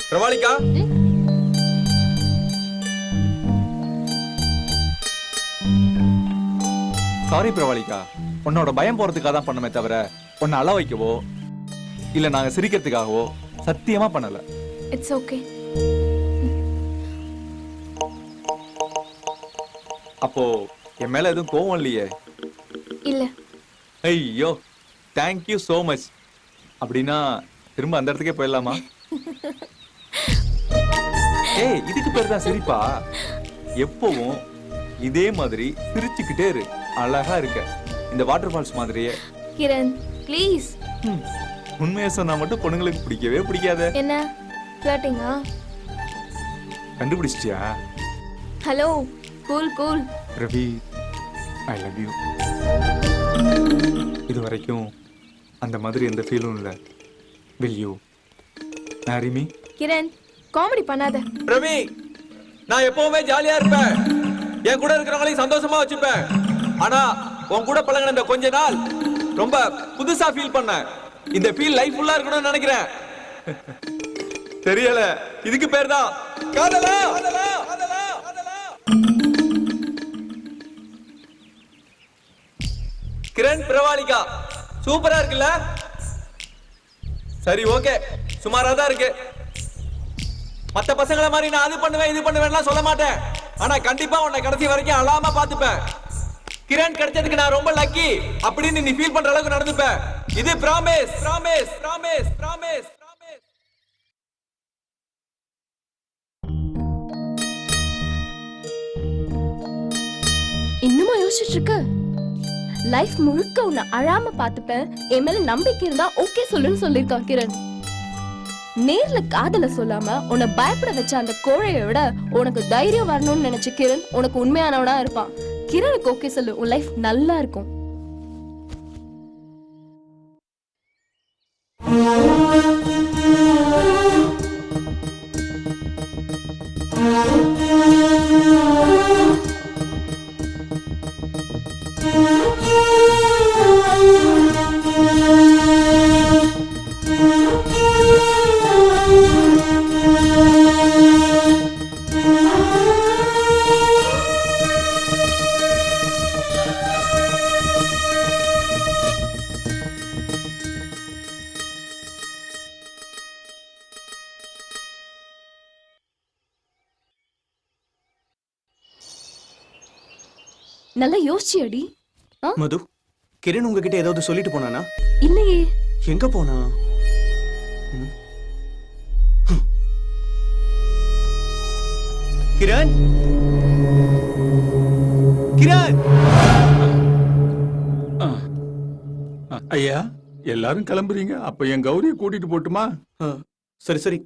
பிரவாளிகா, சாரி பிரவாளிகா. உன்னோட பயம் போறதுக்காக தான் பண்ணமே தவிர உன்னை அழ வைக்கவோ இல்ல நாங்க சிரிக்கிறதுக்காகவோ சத்தியமா பண்ணல. It's okay. அப்போ என் மேல எதுவும் கோவம் இல்லையே? இல்ல. ஐயோ, தேங்க்யூ சோ மச். அப்படின்னா திரும்ப அந்த இடத்துக்கே போயிடலாமா? ஏய், இதுக்கு பேர் தான் சிரிப்பா? எப்பவும் இதே மாதிரி சிரிச்சுக்கிட்டே இரு. அழகா இருக்க. இந்த வாட்டர் ஃபால்ஸ் மாதிரியே. கிரண், ப்ளீஸ். உண்மையை சொன்னா மட்டும் பொண்ணுங்களுக்கு பிடிக்கவே பிடிக்காத. என்ன ஃப்ளர்ட்டிங்கா? கண்டுபிடிச்சிட்டியா? Hello, cool cool. Ravi, I love you. இது வரைக்கும் அந்த மாதிரி எந்த ஃபீலும் இல்லை. Will you marry me? Kiran, comedy பண்ணாத. ரவி, நான் எப்பவுமே ஜாலியா இருப்பேன். என் கூட இருக்கிறவங்களையும் சந்தோஷமா வச்சுப்பேன். ஆனா உன் கூட பழகின இந்த கொஞ்ச நாள் ரொம்ப புதுசா ஃபீல் பண்ணேன். இந்த ஃபீல் லைஃப் ஃபுல்லா இருக்கணும்னு நினைக்கிறேன். தெரியல, இதுக்கு பேர் தான் காதலா. கிரண், பிரவாளிகா சூப்பரா இருக்குல்ல? சரி, ஓகே, சுமாரா தான் இருக்கு. மத்த பசங்கள மாதிரி நான் அது பண்ணுவேன் இது பண்ணுவேன்லாம் சொல்ல மாட்டேன். ஆனா கண்டிப்பா உன்னை கடைசி வரைக்கும் அழாம பாத்துப்பேன். கிரண் கிடைச்சதுக்கு நான் ரொம்ப லக்கி அப்படின்னு நீ ஃபீல் பண்ற அளவுக்கு நடந்துப்பேன். இது promise, promise, promise, promise, promise. இன்னுமா யோசிச்சுட்டு இருக்க? லைஃப் முழுக்க உன்னை அழாம பாத்துப்பேன், என் மேல நம்பிக்கை இருந்தா ஓகே சொல்லுன்னு சொல்லிருக்கான் கிரண். நேர்ல காதல சொல்லாம உன்னை பயப்பட வச்ச அந்த கோழையை விட உனக்கு தைரியம் வரணும்னு நினைச்ச கிரண் உனக்கு உண்மையானவனா இருப்பான். கிரணுக்கு ஓகே சொல்லு, உன் லைஃப் நல்லா இருக்கும். நல்லா யோசிச்சியடி? மது, கிரண் உங்ககிட்ட ஏதாவது சொல்லிட்டு போனானா? இல்லையே. எங்க போனா? கிரண், கிரண்! ஐயா, எல்லாரும் கிளம்புறீங்க, அப்ப என் கௌரியை கூட்டிட்டு போட்டுமா? சரி சரி,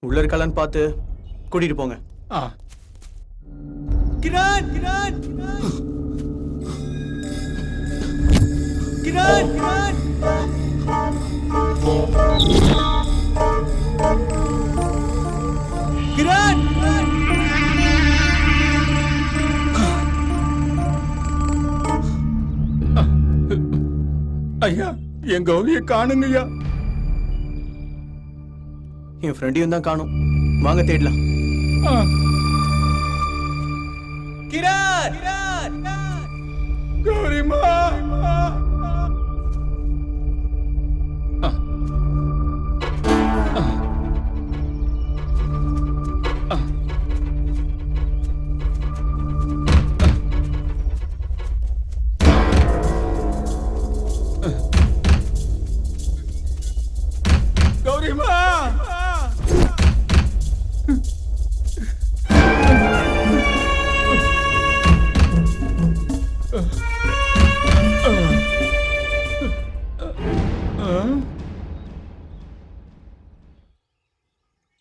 உள்ள இருக்கலான்னு பார்த்து கூட்டிட்டு போங்க. கிரண், கிரண்! கிரண், கிரண்! கிரண்! ஐயா, என் கௌரியை காணுங்க ஐயா. என் ஃப்ரெண்டையும் தான் காணும், வாங்க தேடலாம். கிரண், கிரண்! கௌரிமா! கௌரிமா!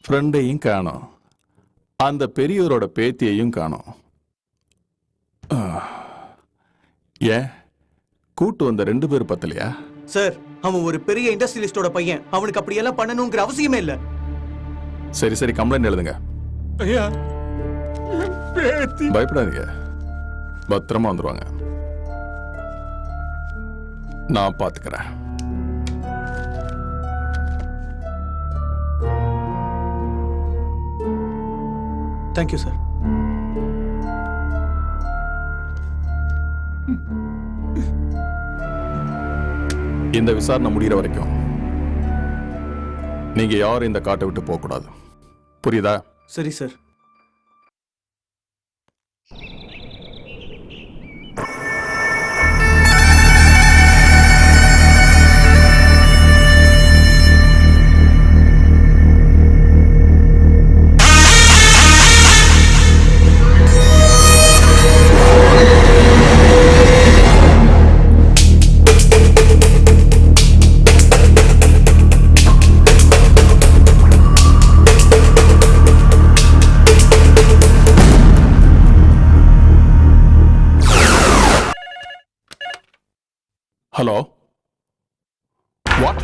ஃப்ரெண்டையும் காணோம், அந்த பெரியவரோட பேத்தியையும் காணோம். ஏன் கூட்டு வந்த 2 பேர் பத்தலையா? சார், அவன் ஒரு பெரிய இண்டஸ்ட்ரியலிஸ்டோட பையன், அவனுக்கு அப்படியெல்லாம் பண்ணணுங்கிற அவசியமே இல்ல. சரி சரி, கம்ப்ளைண்ட் எழுதுங்க. ஐயா, என் பேத்தி. பயப்படாதீங்க, பத்திரமா வந்துருவாங்க, நான் பாத்துக்கிறேன். Thank you sir. இந்த விசாரணை முடிகிற வரைக்கும் நீங்க யாரும் இந்த காட்டை விட்டு போக கூடாது, புரியுதா? சரி சார். Hello, what?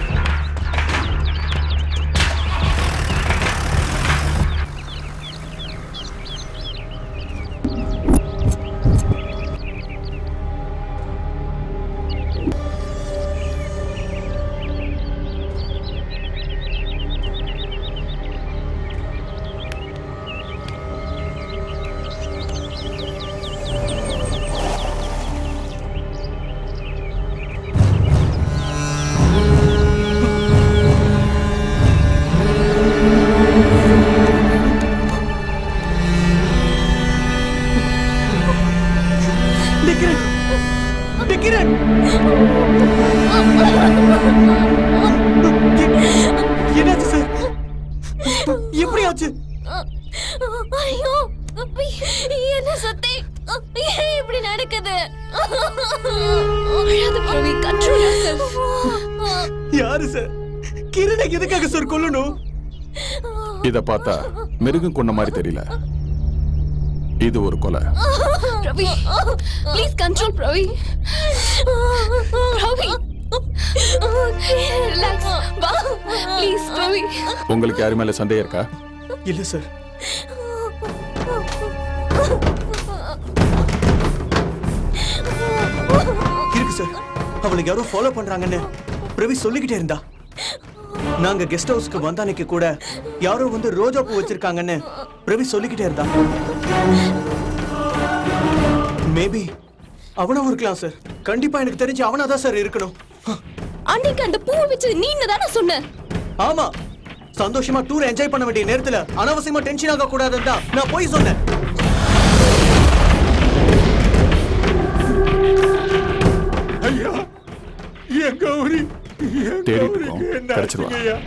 என்னாச்சு சார்? எப்படி ஆச்சு? ஐயோ, என்ன சத்தி? ஏன் இப்படி நடக்குது? அழாத பிரவி, control yourself. யாரு சார்? கிரணை எதுக்காக சார் கொல்லணும்? இத பார்த்தா மிருகம் கொண்ட மாதிரி தெரியல. இது ஒரு கொலை. Pravi, please control Pravi. Pravi, relax. வா, please பிரவி. உங்களுக்கு யாரு மேல சந்தேகம் இருக்கா? இல்ல சார். இருக்கு சார். அவளுக்கு யாரோ ஃபாலோ பண்றாங்கன்னு பிரவி சொல்லிக்கிட்டே இருந்தா. நாங்க கெஸ்ட் ஹவுஸ்க்கு வந்த அன்னைக்கு கூட யாரோ வந்து ரோஜா பூ வச்சிருக்காங்கன்னு பிரவி சொல்லிக்கிட்டே இருந்தா. மேபி அவனாவும் இருக்கலாம் சார். கண்டிப்பா எனக்கு தெரிஞ்சு அவனாதான் சார் இருக்கணும். அன்னைக்கு அந்த பூ வச்சு நீங்க தானே சொன்ன? ஆமா, சந்தோஷமா டூர் என்ஜாய் பண்ண வேண்டிய நேரத்துல அனாவசியமா டென்ஷன் ஆக கூடாதுன்னு தான் நான் போய் சொன்னேன். ஐயா, என் கௌரி, என் தேடிட்டு கௌரிக்கு இருக்கோம். என்ன கிடைச்சிருவா. ஆச்சுங்கய்யா?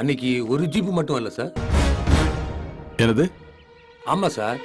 அன்னைக்கு ஒரு ஜீப் மட்டும் இல்ல சார். என்னது? ஆமா sir.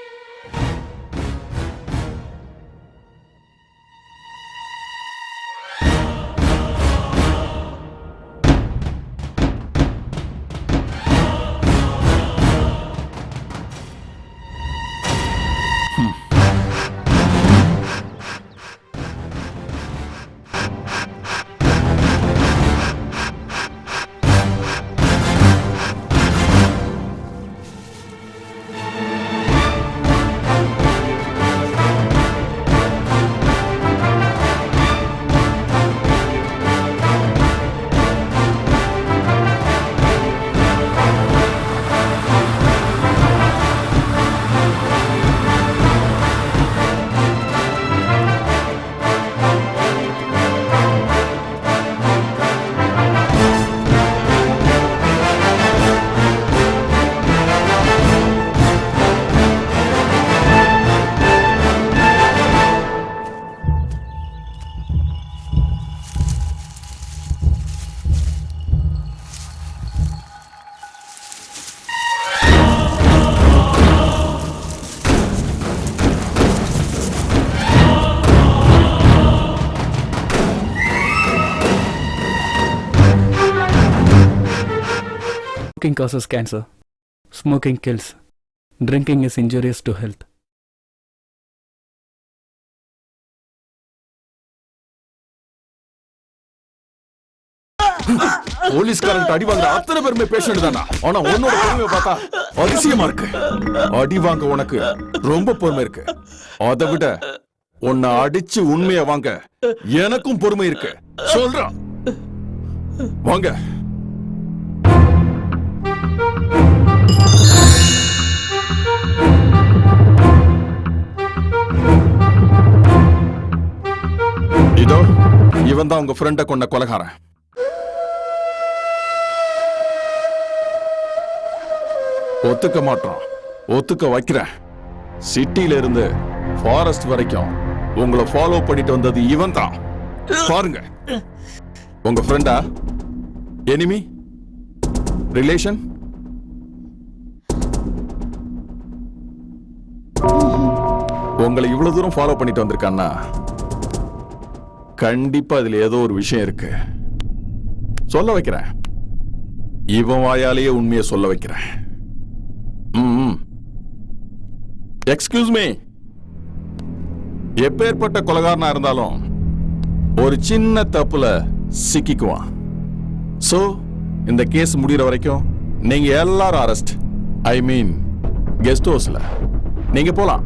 Smoking causes cancer. Smoking kills. Drinking is injurious to health. போலீஸ்காரன் அடி வாங்குற அத்தனை பேருமே பேஷண்ட் தானா? ஆனா உன்னோட பொறுமையை பார்த்தா அதிசயமா இருக்கு. அடி வாங்க உனக்கு ரொம்ப பொறுமை இருக்கு. அதை விட உன்னை அடிச்சு உண்மையை வாங்க எனக்கும் பொறுமை இருக்கு. சொல்றான் வாங்க. இதோ இவன் தான் உங்க ஃப்ரெண்ட கொண்ட கொலைகாரன். ஒத்துக்க மாட்டான், ஒத்துக்க வைக்கிறேன். சிட்டில இருந்து ஃபாரஸ்ட் வரைக்கும் உங்களை ஃபாலோ பண்ணிட்டு வந்தது இவன் தான். பாருங்க, உங்க ஃப்ரெண்டா, எனிமி, ரிலேஷன்? உங்களை இவ்வளவு தூரம் ஃபாலோ பண்ணிட்டு வந்திருக்கான்னா கண்டிப்பா இதுல ஏதோ ஒரு விஷயம் இருக்கு. சொல்ல வைக்கிறேன், இவன் வாயாலேயே உண்மையை சொல்ல வைக்கிறேன். Excuse me. எப்பேற்பட்ட கொலைகாரனா இருந்தாலும் ஒரு சின்ன தப்புல சிக்கிக்குவான். சோ இந்த கேஸ் முடிகிற வரைக்கும் நீங்க எல்லாரும் அரெஸ்ட். ஐ மீன் கெஸ்ட் ஹவுஸ்ல. நீங்க போலாம்.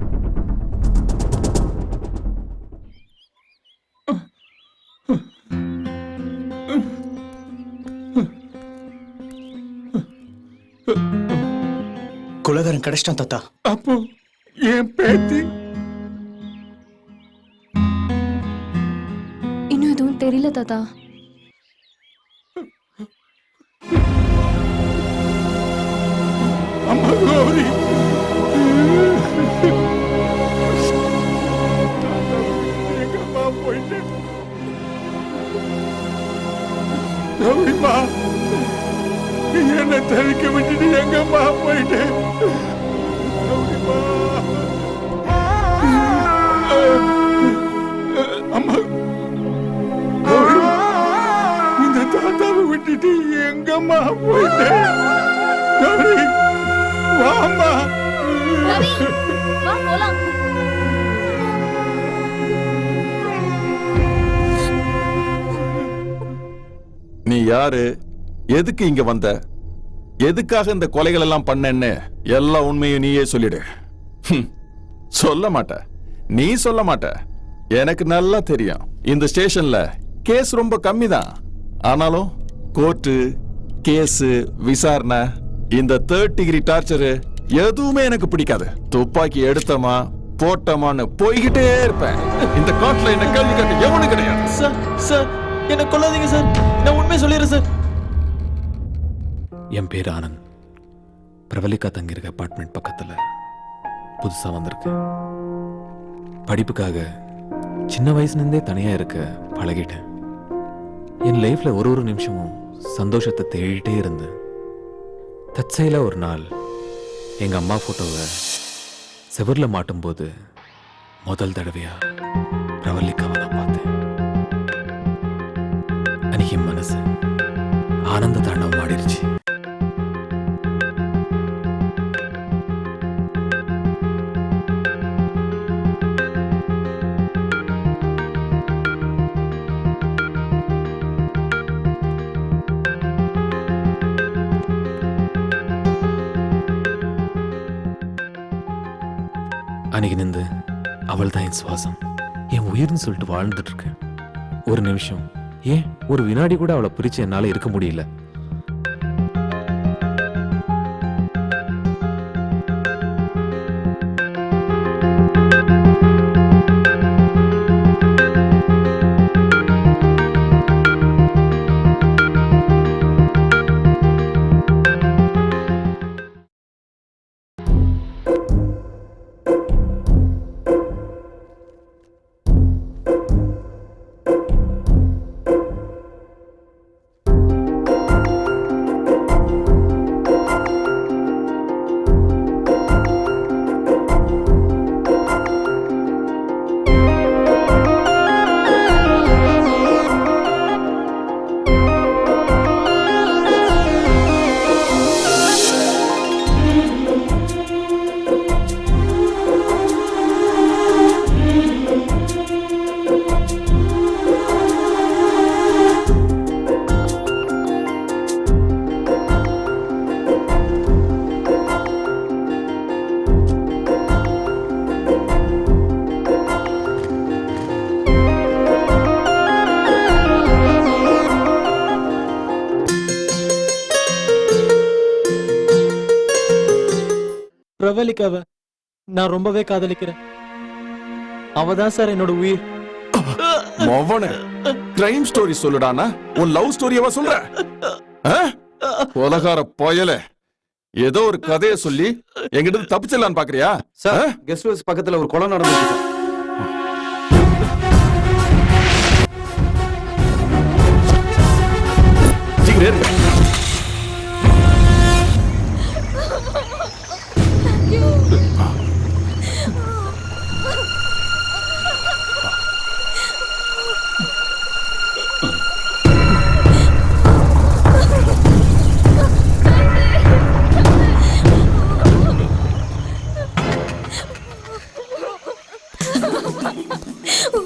குலகாரன் கிடைச்சிட்டான் தாத்தா. அப்போ என் பேத்தி இன்னும் எதுவும் தெரியல தாத்தா. அம்மா கௌரி, எங்கம்மா போயிட்டு கௌரிமா, என்ன தவிக்க விட்டுட்டு எங்கம்மா போயிட்டு கௌரிமா. அம்மா கௌரி, இந்த தாத்தாவை விட்டுட்டு எங்கம்மா போயிட்டு கௌரி, வாம்மா. ரவி, வா போலாம். நீ யாரு, எதுக்கு இங்க வந்த, எதுக்காக இந்த கொலைகள் எல்லாம் பண்ணேன்னு எல்லா உண்மையும் நீயே சொல்லிடு. சொல்ல மாட்ட, நீ சொல்ல மாட்ட. எனக்கு நல்லா தெரியும், இந்த ஸ்டேஷன்ல கேஸ் ரொம்ப கம்மி தான். ஆனாலும் கோர்ட்டு, கேஸ், விசாரணை, இந்த 3rd டிகிரி டார்ச்சர் எதுவுமே எனக்கு பிடிக்காது. துப்பாக்கி எடுத்தமா போட்டமான்னு போய்கிட்டே இருப்பேன். இந்த காட்டுல என்ன கேள்வி கேட்க எவனும் கிடையாது. சார் சார், என்ன கொல்லாதீங்க சார், நான் உண்மையை சொல்லிடுறேன் சார். என் பேர் ஆனந்த். பிரவலிகா தங்கியிருக்க அபார்ட்மெண்ட் பக்கத்துல புதுசா வந்திருக்கு. படிப்புக்காக சின்ன வயசுலேருந்தே தனியா இருக்க பழகிட்டேன். என் லைஃப்ல ஒரு நிமிஷமும் சந்தோஷத்தை தேடிட்டே இருந்தேன். தற்செயலா ஒரு நாள் எங்க அம்மா போட்டோவை செவர்ல மாட்டும்போது முதல் தடவையா பிரவல்லிக்காவை நான் பார்த்தேன். அன்னைக்கு என் மனசு ஆனந்த தாண்டவம் ஆடிருச்சு. அன்னைக்கு நின்று அவள் தான் என் சுவாசம், என் உயிர்னு சொல்லிட்டு வாழ்ந்துட்டு இருக்கேன். ஒரு நிமிஷம், ஏன் ஒரு வினாடி கூட அவளை பிரிச்சு என்னால இருக்க முடியல. பிரவலிகாவை நான் ரொம்பவே காதலிக்கிறேன். அவதான் சார் என்னோட உயிர். மவனே, கிரைம் ஸ்டோரி சொல்லுடானா உன் லவ் ஸ்டோரியவா சொல்ற? கொலகார பயல, ஏதோ ஒரு கதையை சொல்லி எங்கிட்ட தப்பிச்சிடலான்னு பாக்குறியா? சார், கெஸ்ட் ஹவுஸ் பக்கத்துல ஒரு கொலை நடந்துச்சு சார்.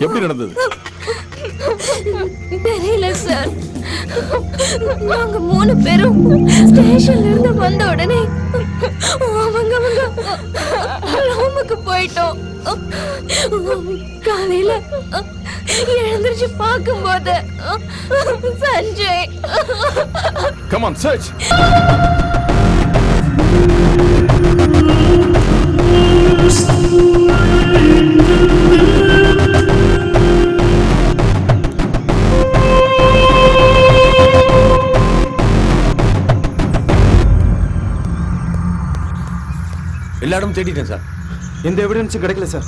எப்படி நடந்தது? தெரியல சார். நாங்க 3 பேரும் ஸ்டேஷன்ல இருந்து வந்த உடனே அவங்க ரூமுக்கு போயிட்டோம். காலையில எழுந்திருச்சு பார்க்கும்போது சஞ்சய். Come on search. எல்லா இடமும் தேடிட்டேன் சார். எந்த எவிடன்ஸும் கிடைக்கல சார்.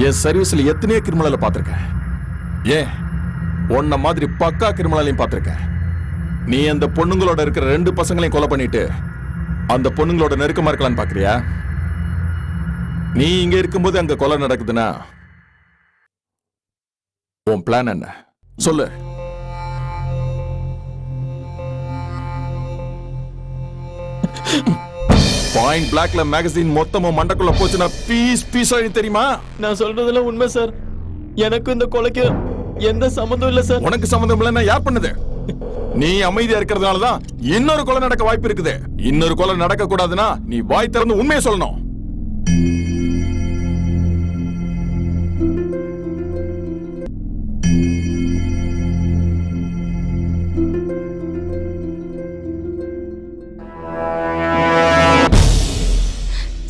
என் சர்வீஸ்ல எத்தனையோ கிரிமினலை பார்த்திருக்கேன். ஏன் உன்ன மாதிரி பக்கா கிரிமினலையும் பார்த்திருக்கேன். நீ அந்த பொண்ணுங்களோட இருக்கிற 2 பசங்களையும் கொலை பண்ணிட்டு அந்த பொண்ணுங்களோட நெருக்கமா இருக்கலாம்னு பாக்குறியா? நீ இங்க இருக்கும்போது அங்க கொலை நடக்குதுன்னா உன் பிளான் என்ன சொல்லு. பாயிண்ட் பிளாக்ல மேகசின் மொத்தமும் மண்டக்குள்ள போச்சுன்னா பீஸ் பீஸ் தெரியுமா? நான் சொல்றதுல உண்மை சார். எனக்கு இந்த கொலைக்கு எந்த சம்மந்தம் இல்ல சார். உனக்கு சம்மந்தம் இல்லைன்னா யார் பண்ணுது? நீ அமைதியா இருக்கிறதுனாலதான் இன்னொரு கொலை நடக்க வாய்ப்பு இருக்குது. இன்னொரு கொலை நடக்க கூடாதுன்னா நீ வாய் திறந்து உண்மையை சொல்லணும்.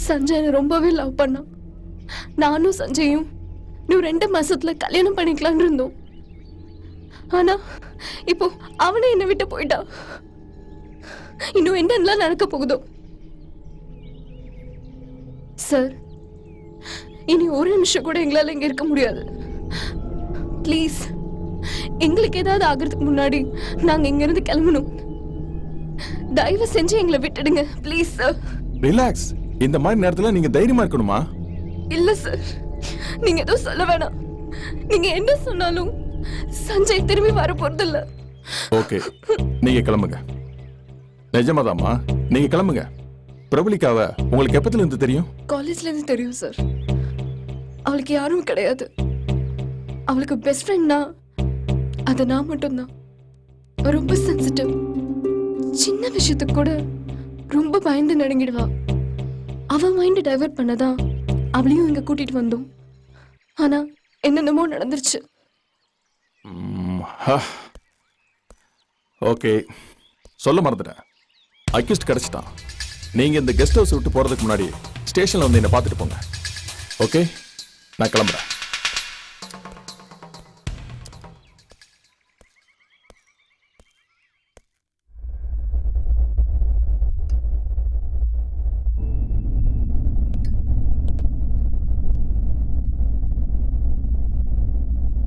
சஞ்சய் ரொம்பவே லவ் பண்ணான். நானும் சஞ்சயும் இன்னும் 2 மாசத்துல கல்யாணம் பண்ணிக்கலாம்னு இருந்தோம். ஆனா இப்போ அவனே என்னை விட்டு போயிட்டா. இன்னும் என்னெல்லாம் நடக்க போகுதோ சார். இனி ஒரு நிமிஷம் கூட எங்களால இங்க இருக்க முடியாது. ப்ளீஸ், எங்களுக்கு ஏதாவது ஆகிறதுக்கு முன்னாடி நாங்க இங்க இருந்து கிளம்பணும். தயவு செஞ்சு எங்களை விட்டுடுங்க ப்ளீஸ் சார். ரிலாக்ஸ். இந்த மாதிரி நேரத்துல நீங்க தைரியமா இருக்கணுமா? இல்ல சார், நீங்க எதுவும் சொல்ல வேணாம். நீங்க என்ன சொன்னாலும் சஞ்சய் திரும்பி வர போறது இல்ல. ஓகே, நீங்க கிளம்புங்க. நிஜமாதாமா, நீங்க கிளம்புங்க. பிரபலிகாவை உங்களுக்கு எப்பத்துல இருந்து தெரியும்? காலேஜ்ல இருந்து தெரியும் சார். அவளுக்கு யாரும் கிடையாது. அவளுக்கு பெஸ்ட் ஃப்ரெண்ட்னா அது நான் மட்டும்தான். ரொம்ப சென்சிட்டிவ். சின்ன விஷயத்துக்கு கூட ரொம்ப பயந்து நடுங்கிடுவா. அவ மைண்ட் டைவர்ட் பண்ணதான் அவளையும் இங்க கூட்டிட்டு வந்தோம். ஆனா என்னென்னமோ நடந்துருச்சு. ஓகே, சொல்ல மறந்துட்டேன். அக்யூஸ்ட் கிடைச்சிட்டான். நீங்க இந்த கெஸ்ட் ஹவுஸ் விட்டு போறதுக்கு முன்னாடி ஸ்டேஷன்ல வந்து என்ன பார்த்துட்டு போங்க. ஓகே, நான் கிளம்புறேன்.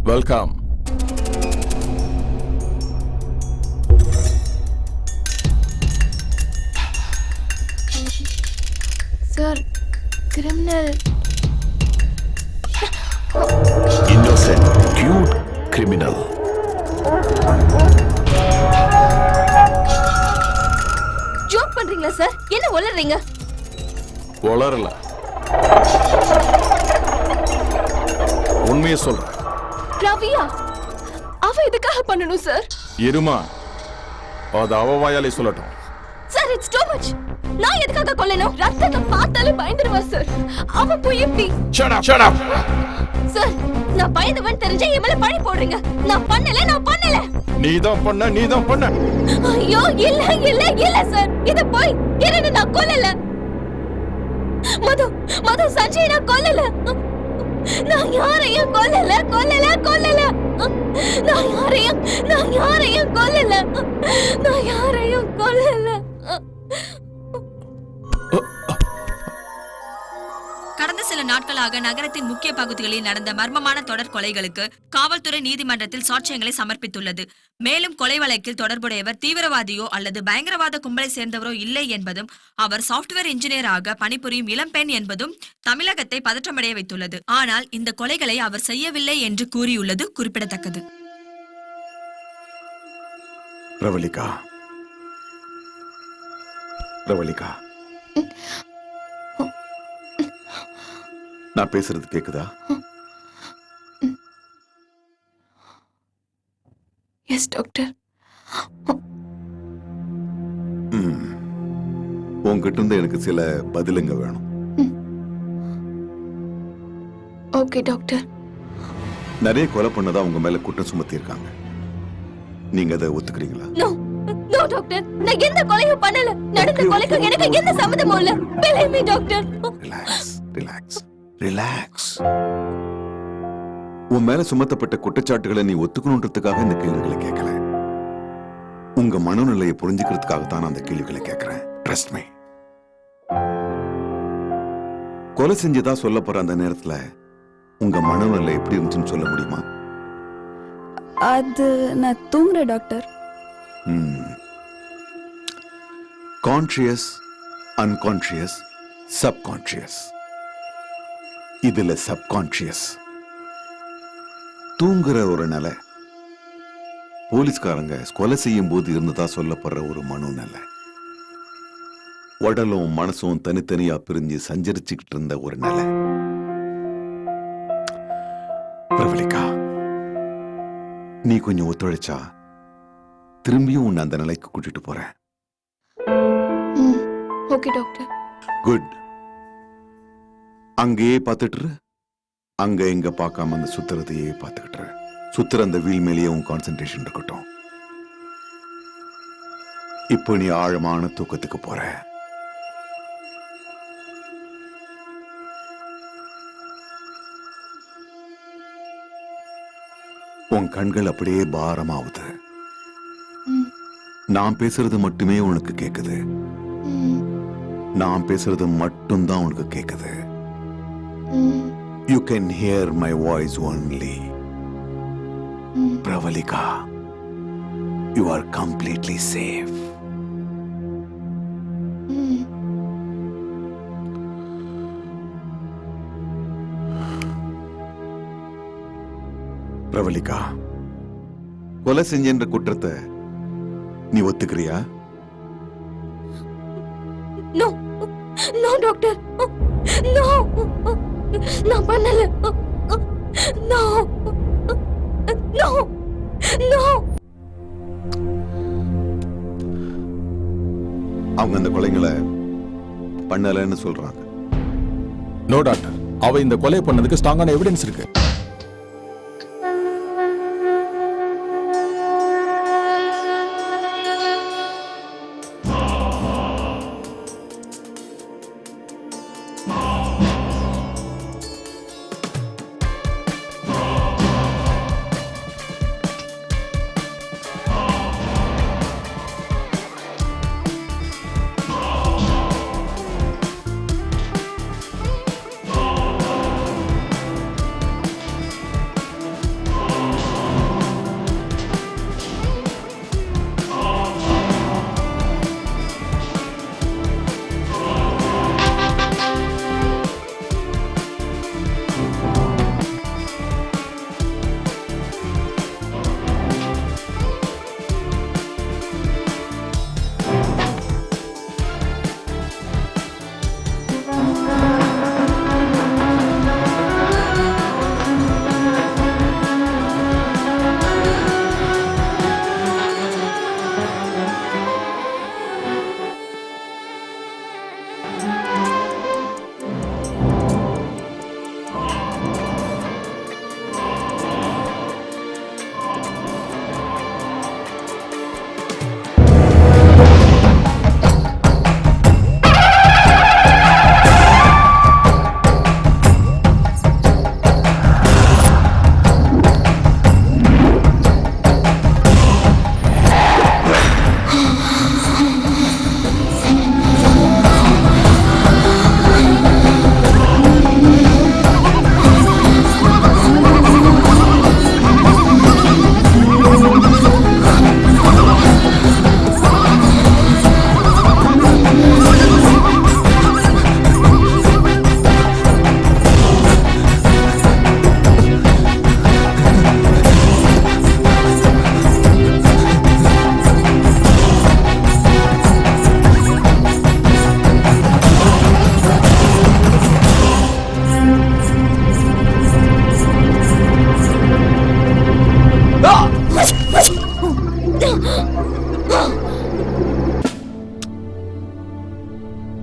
Welcome. Sir, criminal innocent cute criminal. Joke பண்றீங்களா சார்? என்ன உளறீங்க? உளறல, உண்மையை சொல்றேன். ரவியா, அவ எதுக்காக பண்ணணும் சார்? இருமா, அது அவ வாயாலே சொல்லட்டும். Sir, it's too much. நான் எதுக்காக கொல்லணும்? ரத்தத்தை பார்த்தாலே பயந்துருவா சார். அவ போய் எப்படி? Shut up, shut up. Sir, நான் பயந்தவன் தெரிஞ்சே என் மேல பழி போடுறீங்க. நான் பண்ணல. நீதான் பண்ண. ஐயோ, இல்ல சார். இது போய் கிரண் நான் கொல்லல. மது சஞ்சய் நான் கொல்லல. நான் யாரையும் கொல்லல. நான் யாரையும் கொல்லல. கடந்த சில நாட்களாக நகரத்தின் முக்கிய பகுதிகளில் நடந்த மர்மமான தொடர் கொலைகளுக்கு காவல்துறை நீதிமன்றத்தில் சாட்சியங்களை சமர்ப்பித்துள்ளது. மேலும் கொலை வழக்கில் தொடர்புடையவர் தீவிரவாதியோ அல்லது பயங்கரவாத கும்பலை சேர்ந்தவரோ இல்லை என்பதும், அவர் சாப்ட்வேர் இன்ஜினியராக பணிபுரியும் இளம்பெண் என்பதும் தமிழகத்தை பதற்றமடைய வைத்துள்ளது. ஆனால் இந்த கொலைகளை அவர் செய்யவில்லை என்று கூறியுள்ளது குறிப்பிடத்தக்கது. பிரபலிகா, பிரவலிகா, நான் பேசுறது கேக்குதா? Yes doctor. உங்ககிட்ட இருந்து எனக்கு சில பதிலுங்க வேணும். Okay doctor. நிறைய கொலை பண்ணதா உங்க மேல குற்றம் சுமத்தி இருக்காங்க. நீங்க அதை ஒத்துக்கிறீங்களா? நோ நோ டாக்டர், நான் எந்த கொலையும் பண்ணல. நடந்த கொலைக்கு எனக்கு எந்த சம்மந்தமும் இல்ல. Believe me doctor. Relax relax relax. உன் மேல சுமத்தப்பட்ட குற்றச்சாட்டுகளை நீ ஒத்துக்கணுன்றதுக்காக இந்த கேள்விகளை கேட்கல. உங்க மனநிலையை புரிஞ்சுக்கிறதுக்காக தான் அந்த கேள்விகளை கேட்கிறேன். Trust me. கொலை செஞ்சதா சொல்ல போற அந்த நேரத்துல உங்க மனநிலை எப்படி இருந்துச்சுன்னு சொல்ல முடியுமா? அது நான் தூங்குறேன் டாக்டர். Conscious, unconscious, subconscious. இதுல சப்கான்ஷியஸ் தூங்குற ஒரு நிலை. போலீஸ்காரங்க கொலை செய்யும் போது இருந்ததா சொல்லப்படுற ஒரு மனோநிலை. உடலும் மனசும் தனித்தனியா பிரிஞ்சு சஞ்சரிச்சுக்கிட்டு இருந்த ஒரு நிலை. பிரவலிகா, நீ கொஞ்சம் ஒத்துழைச்சா திரும்பியும் உன்னை அந்த நிலைக்கு கூட்டிட்டு போறேன். Okay doctor. குட். அங்கேயே பார்த்துட்டு அங்க இங்க பார்க்காம அந்த சுத்துறதையே பார்த்துக்கிட்டு சுத்துற அந்த வீல் மேலேயே உன் கான்சென்ட்ரேஷன் இருக்கட்டும். இப்போ நீ ஆழமான தூக்கத்துக்கு போற. உன் கண்கள் அப்படியே பாரமாவுது. நான் பேசுறது மட்டுமே உனக்கு கேக்குது. நான் பேசுறது மட்டும்தான் உனக்கு கேக்குது. You can hear my voice only. Pravalika, you are completely safe. பிரவலிகா, கொலை செஞ்சென்ற குற்றத்தை நீ ஒத்துக்கிறியா? நோ நோ டாக்டர், நோ, நான் பண்ணல. No no no. அவங்க அந்த கொலைகளை பண்ணலன்னு சொல்றாங்க. நோ டாக்டர், அவ இந்த கொலை பண்ணதுக்கு ஸ்ட்ராங்கான எவிடன்ஸ் இருக்கு.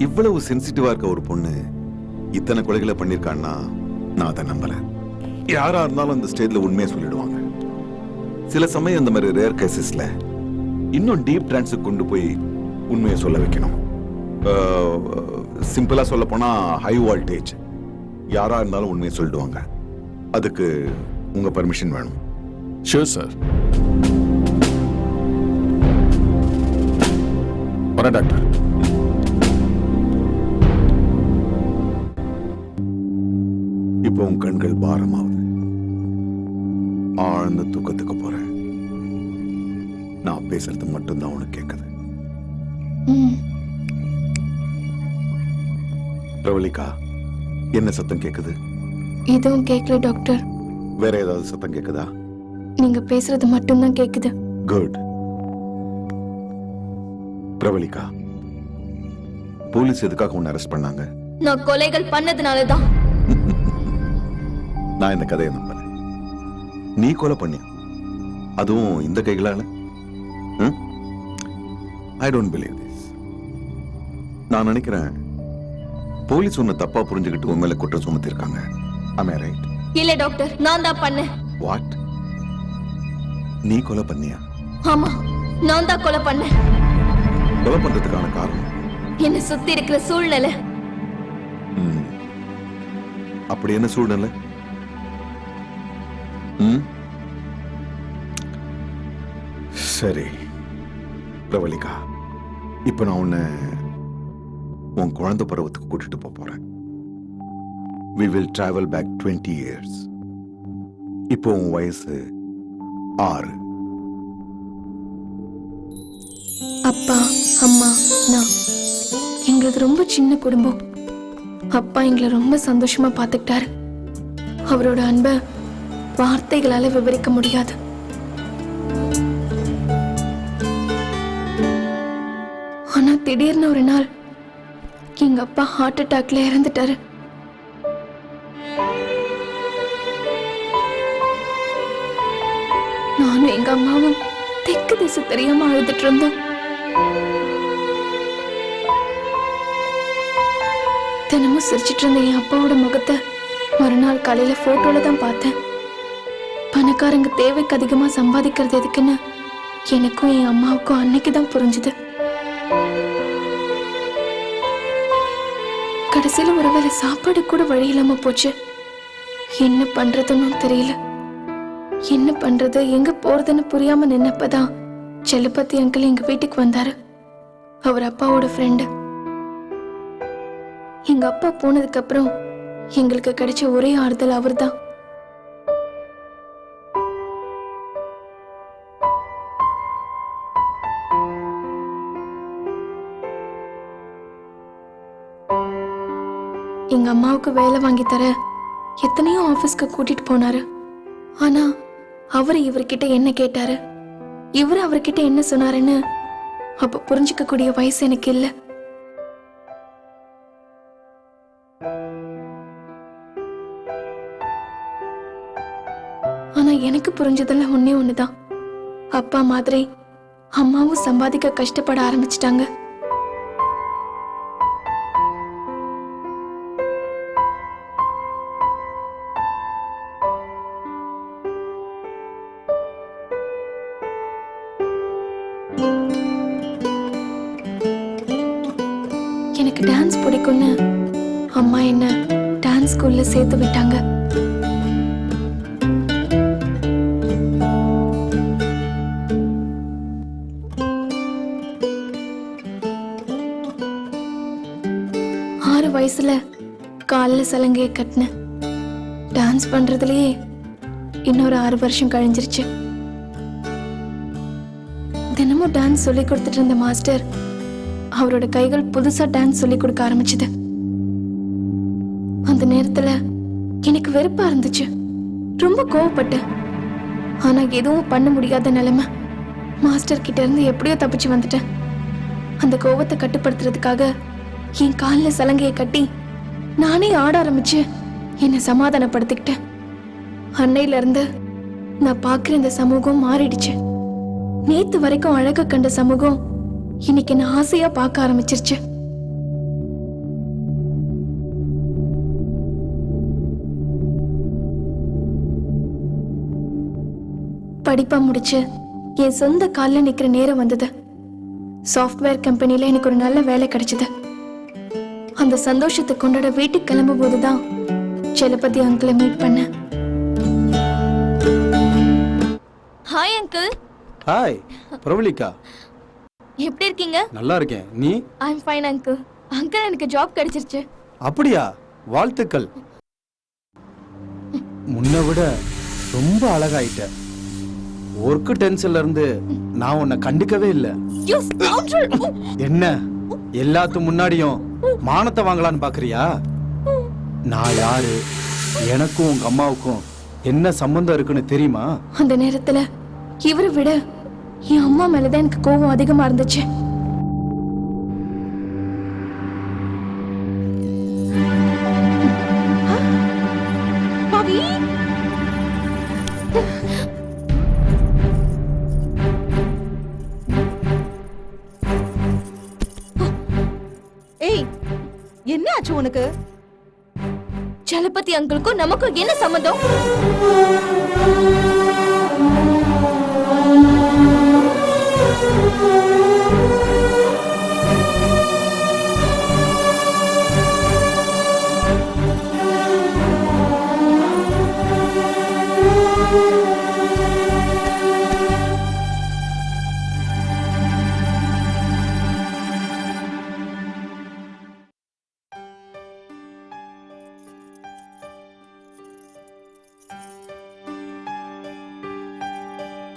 இவ்வளவு சென்சிட்டிவா இருக்க ஒரு பொண்ணு இத்தனை கொலைகளை பண்ணிருக்கான்னா நான் அதை நம்பல. யாரா இருந்தாலும் அந்த ஸ்டேஜ்ல உண்மையை சொல்லிடுவாங்க. சில சமயம் இந்த மாதிரி ரேர் கேசஸ்ல இன்னும் டீப் டிரான்ஸுக்கு கொண்டு போய் உண்மையை சொல்ல வைக்கணும். சிம்பிளா சொல்ல போனா ஹை வோல்டேஜ் யாரா இருந்தாலும் உண்மையை சொல்லிடுவாங்க. அதுக்கு உங்க பர்மிஷன் வேணும். Sure sir. வரேன் டாக்டர். இப்போ உன் கண்கள் பாரமாகுது. ஆழ்ந்த தூக்கத்துக்கு போறேன். நான் பேசுறது மட்டும்தான் உனக்கு கேட்குது. பிரவலிகா, என்ன சத்தம் கேக்குது? எதுவும் கேட்கல டாக்டர். வேற ஏதாவது சத்தம் கேக்குதா? நீங்க பேசுறது மட்டும்தான் கேக்குது. குட். பிரவலிகா, போலீஸ் எதுக்காக உன்னை அரெஸ்ட் பண்ணாங்க? நான் கொலைகள் பண்ணதுனாலதான். நான் இந்த கதையை நம்பல. நீ கொலை பண்ணி, அதுவும் இந்த கைகளால? I don't believe this. நான் நினைக்கிறேன் போலீஸ் உன்னை தப்பா புரிஞ்சுக்கிட்டு உன் மேல குற்றம் சுமத்திருக்காங்க. Am I right? இல்ல டாக்டர், நான் தான் பண்ணேன். What? நீ கொலை பண்ணியா? ஆமா, நான் தான் கொலை பண்ணேன். கொலை பண்றதுக்கான காரணம் என்ன சுத்தி இருக்கிற சூழ்நிலை. அப்படி என்ன சூழ்நிலை? சரி பிரவலிகா, இப்ப நான் உன்னை உன் குழந்தை பருவத்துக்கு கூட்டிட்டு போறேன். We will travel back 20 years. இப்போ உன் வயசு 6. அப்பா, அம்மா, நான் எங்களது ரொம்ப சின்ன குடும்பம். அப்பா எங்களை ரொம்ப சந்தோஷமா பார்த்துக்கிட்டாரு. அவரோட அன்பை வார்த்தைகளால விவரிக்க முடியாது. ஆனா திடீர்னு ஒரு நாள் எங்க அப்பா ஹார்ட் அட்டாக்ல இறந்துட்டாரு. நானும் எங்க அம்மாவும் தெற்கு திசை தெரியாம அழுதுட்டு இருந்தோம். தினமும் சிரிச்சிட்டு இருந்த என் அப்பாவோட முகத்தை மறுநாள் காலையில போட்டோல தான் பார்த்தேன். பணக்காரங்க தேவைக்கு அதிகமா சம்பாதிக்கிறது எதுக்குன்னு எனக்கும் என் அம்மாவுக்கும் அன்னைக்குதான் புரிஞ்சுது. கடைசியில ஒருவேளை சாப்பாடு கூட வழி இல்லாம போச்சு. என்ன பண்றதுன்னு தெரியல. என்ன பண்றது, எங்க போறதுன்னு புரியாம நின்னப்பதான் செல்லப்பத்தி அங்கிள் எங்க வீட்டுக்கு வந்தாரு. அவர் அப்பாவோட ஃப்ரெண்டு. எங்க அப்பா போனதுக்கு அப்புறம் எங்களுக்கு கிடைச்ச ஒரே ஆறுதல் அவர்தான். எங்க அம்மாவுக்கு வேலை வாங்கி தர எத்தனையோ ஆபீஸ்க்கு கூட்டிட்டு போனாரு. ஆனா அவரு இவர்கிட்ட என்ன கேட்டாரு, இவரு அவர்கிட்ட என்ன சொன்னாருன்னு அப்ப புரிஞ்சுக்க கூடிய வயசு எனக்கு இல்ல. ஆனா எனக்கு புரிஞ்சதெல்லாம் ஒன்னே ஒண்ணுதான். அப்பா மாதிரி அம்மாவும் சம்பாதிக்க கஷ்டப்பட ஆரம்பிச்சிட்டாங்க. எனக்கு டான்ஸ் பிடிக்கும்னு அம்மா என்ன டான்ஸ் ஸ்கூல்ல சேர்த்து விட்டாங்க. வயசுல காலில் சலங்கையை கட்டினேன். டான்ஸ் பண்றதுலயே இன்னொரு 6 வருஷம் கழிஞ்சிருச்சு. தினமும் டான்ஸ் சொல்லி கொடுத்துட்டு இருந்த மாஸ்டர் அவரோட கைகள் புதுசா டான்ஸ் சொல்லி கொடுக்க ஆரம்பிச்சது. அந்த நேரத்துல எனக்கு வெறுப்பா இருந்துச்சு. ரொம்ப கோவப்பட்டேன். ஆனா எதுவும் பண்ண முடியாத நிலைமை. மாஸ்டர் கிட்ட இருந்து எப்படியோ தப்பிச்சு வந்துட்டேன். அந்த கோவத்தை கட்டுப்படுத்துறதுக்காக என் காலில் சலங்கையை கட்டி நானே ஆட ஆரம்பிச்சு என்னை சமாதானப்படுத்திக்கிட்டேன். அன்னையில இருந்து நான் பார்க்கிற இந்த சமூகம் மாறிடுச்சு. நேத்து வரைக்கும் அழக கண்ட சமூகம் இன்னைக்கு என்ன ஆசையா பார்க்க ஆரம்பிச்சிருச்சு. படிப்பா முடிச்சு என் சொந்த காலில் நிக்கிற நேரம் வந்தது. சாஃப்ட்வேர் கம்பெனில எனக்கு ஒரு நல்ல வேலை கிடைச்சது. அந்த சந்தோஷத்தை கொண்டாட வீட்டுக்கு கிளம்பும் போதுதான் செலபதி அங்கிளை மீட் பண்ணேன். Hi uncle. ஹாய் பிரபலிகா. எப்படி இருக்கீங்க? நல்லா இருக்கேன். நீ? ஐ அம் ஃபைன் அங்கிள். அங்கிள் எனக்கு ஜாப் கிடைச்சிருச்சு. அப்படியா? வாழ்த்துக்கள். முன்ன விட ரொம்ப அழகாயிட்ட. ஒர்க் டென்ஷன்ல இருந்து நான் உன்னை கண்டுக்கவே இல்லை. என்ன எல்லாத்து முன்னாடியும் மானத்தை வாங்கலான்னு பாக்குறியா? நான் யாரு, எனக்கும் உங்க அம்மாவுக்கும் என்ன சம்பந்தம் இருக்குன்னு தெரியுமா? அந்த நேரத்துல இவரை விட என் அம்மா மேலதான் எனக்கு கோபம் அதிகமா இருந்துச்சு. ஏய், என்ன ஆச்சு உனக்கு? சலபதி அங்கிளுக்கும் நமக்கும் என்ன சம்மந்தம்?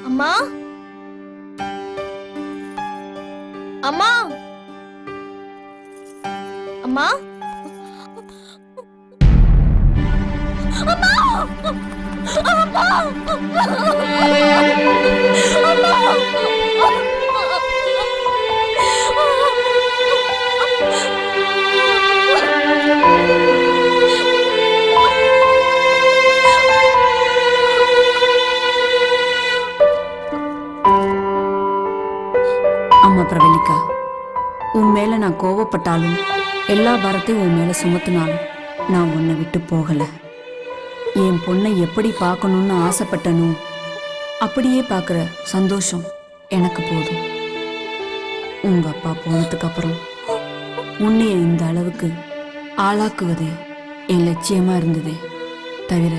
அம்மா, அம்மா, அம்மா, அம்மா, அம்மா, அம்மா பிரவலிகா, உன் மேல நான் கோவப்பட்டாலும் எல்லா பாரத்தையும் உன் மேல சுமத்தினாலும் நான் உன்னை விட்டு போகல. என் பொண்ணை எப்படி பார்க்கணும்னு ஆசைப்பட்டனோ அப்படியே பார்க்குற சந்தோஷம் எனக்கு போதும். உங்க அப்பா போனதுக்கு அப்புறம் உன்னைய இந்த அளவுக்கு ஆளாக்குவதே என் லட்சியமா இருந்ததே தவிர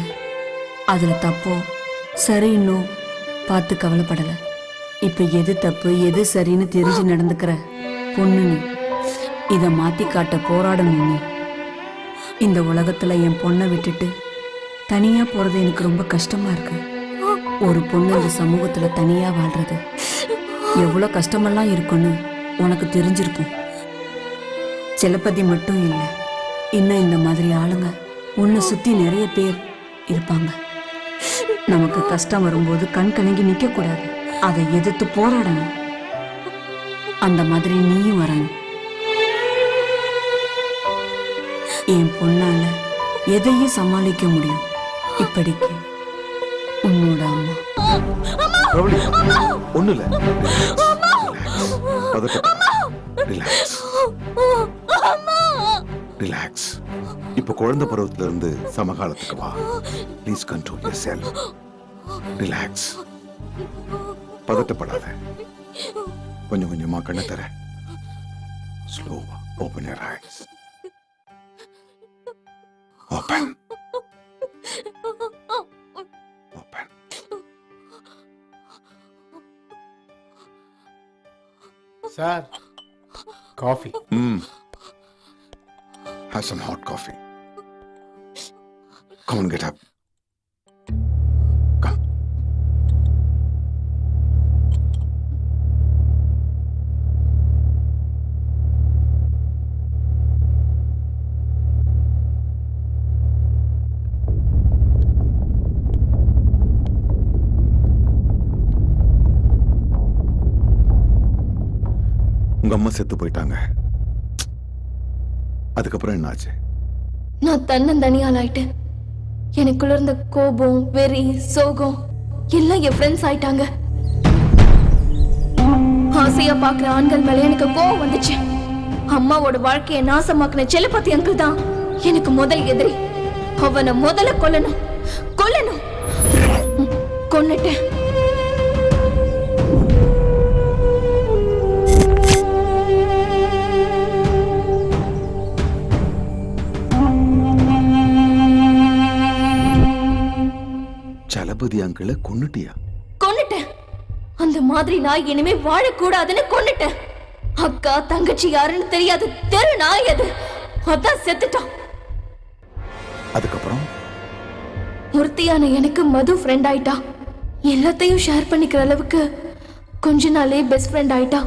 அதுல தப்போ சரின்னோ பார்த்து கவலைப்படலை. இப்ப எது தப்பு எது சரின்னு தெரிஞ்சு நடந்துக்கிற பொண்ணு நீ. இதை மாத்தி காட்ட போராடணும் நீ. இந்த உலகத்துல என் பொண்ணை விட்டுட்டு தனியா போறது எனக்கு ரொம்ப கஷ்டமா இருக்கு. ஒரு பொண்ணு இந்த சமூகத்துல தனியா வாழ்றது எவ்வளவு கஷ்டமெல்லாம் இருக்குன்னு உனக்கு தெரிஞ்சிருக்கும். செலபதி மட்டும் இல்லை, இன்னும் இந்த மாதிரி ஆளுங்க உன்னை சுத்தி நிறைய பேர் இருப்பாங்க. நமக்கு கஷ்டம் வரும்போது கண் கலங்கி நிக்க கூடாது, அதை எதிர்த்து போராடணும். அந்த மாதிரி நீயும் வரணும். என் பொண்ணால எதையும் சமாளிக்க முடியும். இப்படிக்கு உன்னோட அம்மா. ஒண்ணு இல்ல, ரிலாக்ஸ். இப்ப குழந்தை பருவத்துல இருந்து சமகாலத்துக்கு வா. Please control yourself. ரிலாக்ஸ். பதட்டப்படாத. கொஞ்சம் கொஞ்சமா கண்ணை தர. ஸ்லோவா open your eyes. Open. Open. Sir, coffee. Have some hot coffee. Come on, get up. Come. உங்க அம்மா செத்து போயிட்டாங்க. அதுக்கப்புறம் என்னாச்சு? நான் தன்னந்தனியாளாயிட்டேன். எனக்குள்ள இருந்த கோபம், வெறி, சோகம் எல்லாம் என் ஃப்ரெண்ட்ஸ் ஆயிட்டாங்க. ஆசையா பாக்குற ஆண்கள் மேல எனக்கு கோபம் வந்துச்சு. அம்மாவோட வாழ்க்கையை நாசமாக்குன செலபதி அங்கிள் தான் எனக்கு முதல் எதிரி. அவனை முதல்ல கொல்லணும். கொன்னுட்டேன். அங்கிளை கொன்னுட்டியா? கொன்னுட்டேன். அந்த மாதிரி நான் இனிமே வாழக்கூடாதுன்னு கொன்னுட்டேன். அக்கா தங்கச்சி யாருன்னு தெரியாது தெரு நாய் அது. அதான் செத்துட்டான். அதுக்கப்புறம் ஒருத்தியான எனக்கு மது ஃப்ரெண்ட் ஆயிட்டா. எல்லாத்தையும் ஷேர் பண்ணிக்கிற அளவுக்கு கொஞ்ச நாளே பெஸ்ட் ஃப்ரெண்ட் ஆயிட்டா.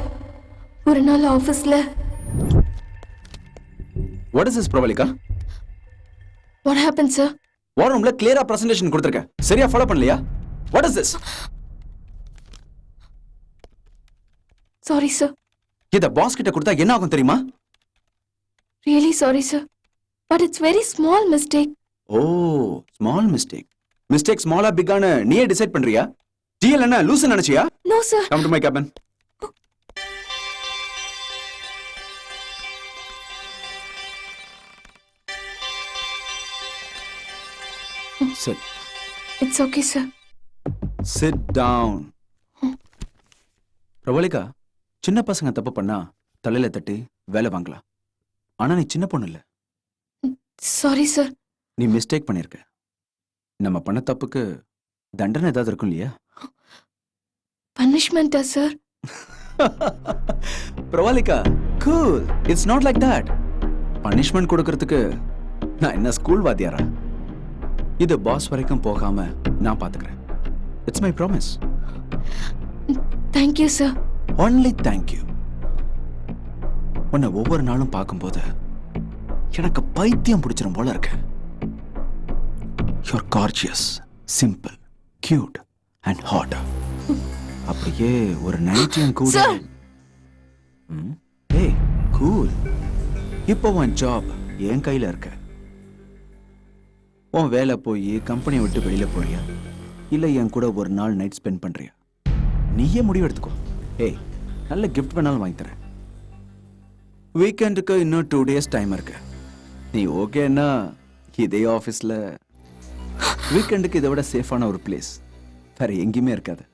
ஒரு நாள் ஆபீஸ்ல what is this Pravalika? What happen sir? War ரூம்ல கிளியரா பிரசன்டேஷன் கொடுத்திருக்கேன், சரியா ஃபாலோ பண்ணலையா? What is this? Sorry sir. இத பாஸ் கிட்ட கொடுத்தா என்ன ஆகும் தெரியுமா? Really sorry sir, but it's very small mistake. Oh, small mistake. Mistake ஸ்மாலா பிக்கான நீயே டிசைட் பண்றியா? ஜிஎல் என்ன லூசு நினைச்சியா? No sir. Come to my cabin. Sit. It's okay, sir. Sit down. Pravalika, சின்ன பசங்க தப்பு பண்ணா தலையில தட்டி வேலை வாங்கலாம். ஆனா நீ சின்ன பொண்ணு இல்ல. Sorry sir. நீ மிஸ்டேக் பண்ணிருக்க. நம்ம பண்ண தப்புக்கு தண்டனை ஏதாவது இருக்கும் இல்லையா? பனிஷ்மெண்டா sir? Pravalika, cool. It's not like that. Punishment கொடுக்கறதுக்கு நான் என்ன ஸ்கூல் வாத்தியாரா? இது பாஸ் வரைக்கும் போகாம நான் பாத்துக்கிறேன். It's my promise. Thank you sir. Only thank you. உன்னை ஒவ்வொரு நாளும் பார்க்கும்போது எனக்கு பைத்தியம் பிடிச்சிரும் போல இருக்கு. You're gorgeous, simple, cute and hot. அப்படியே ஒரு நைட்டியம் கூட. ஏய் கூல். இப்போ உன் ஜாப் என் கையில இருக்க. உன் வேலை போய் கம்பெனி விட்டு வெளியில போறியா, இல்ல என் கூட ஒரு நாள் நைட் ஸ்பெண்ட் பண்றியா? நீயே முடிவு எடுத்துக்கோ. ஏய், நல்ல கிஃப்ட் வேணாலும் வாங்கி தரேன். வீக்கெண்டுக்கு இன்னும் 2 days டைம் இருக்கு. நீ ஓகேன்னா இதே ஆஃபீஸ்ல வீக்கெண்டுக்கு இதை விட சேஃபான ஒரு பிளேஸ் வேற எங்கேயுமே இருக்காது.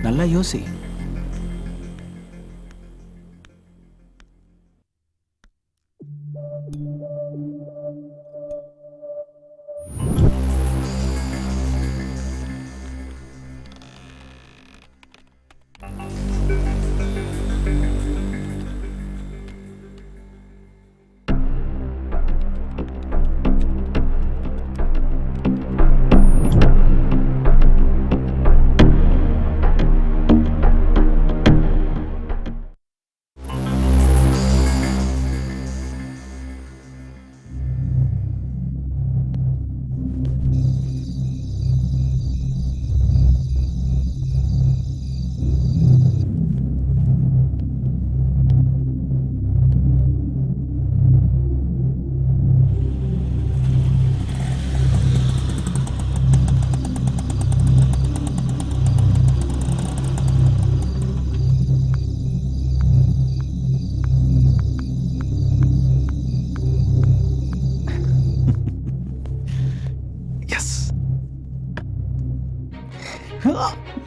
நல்லா யோசி.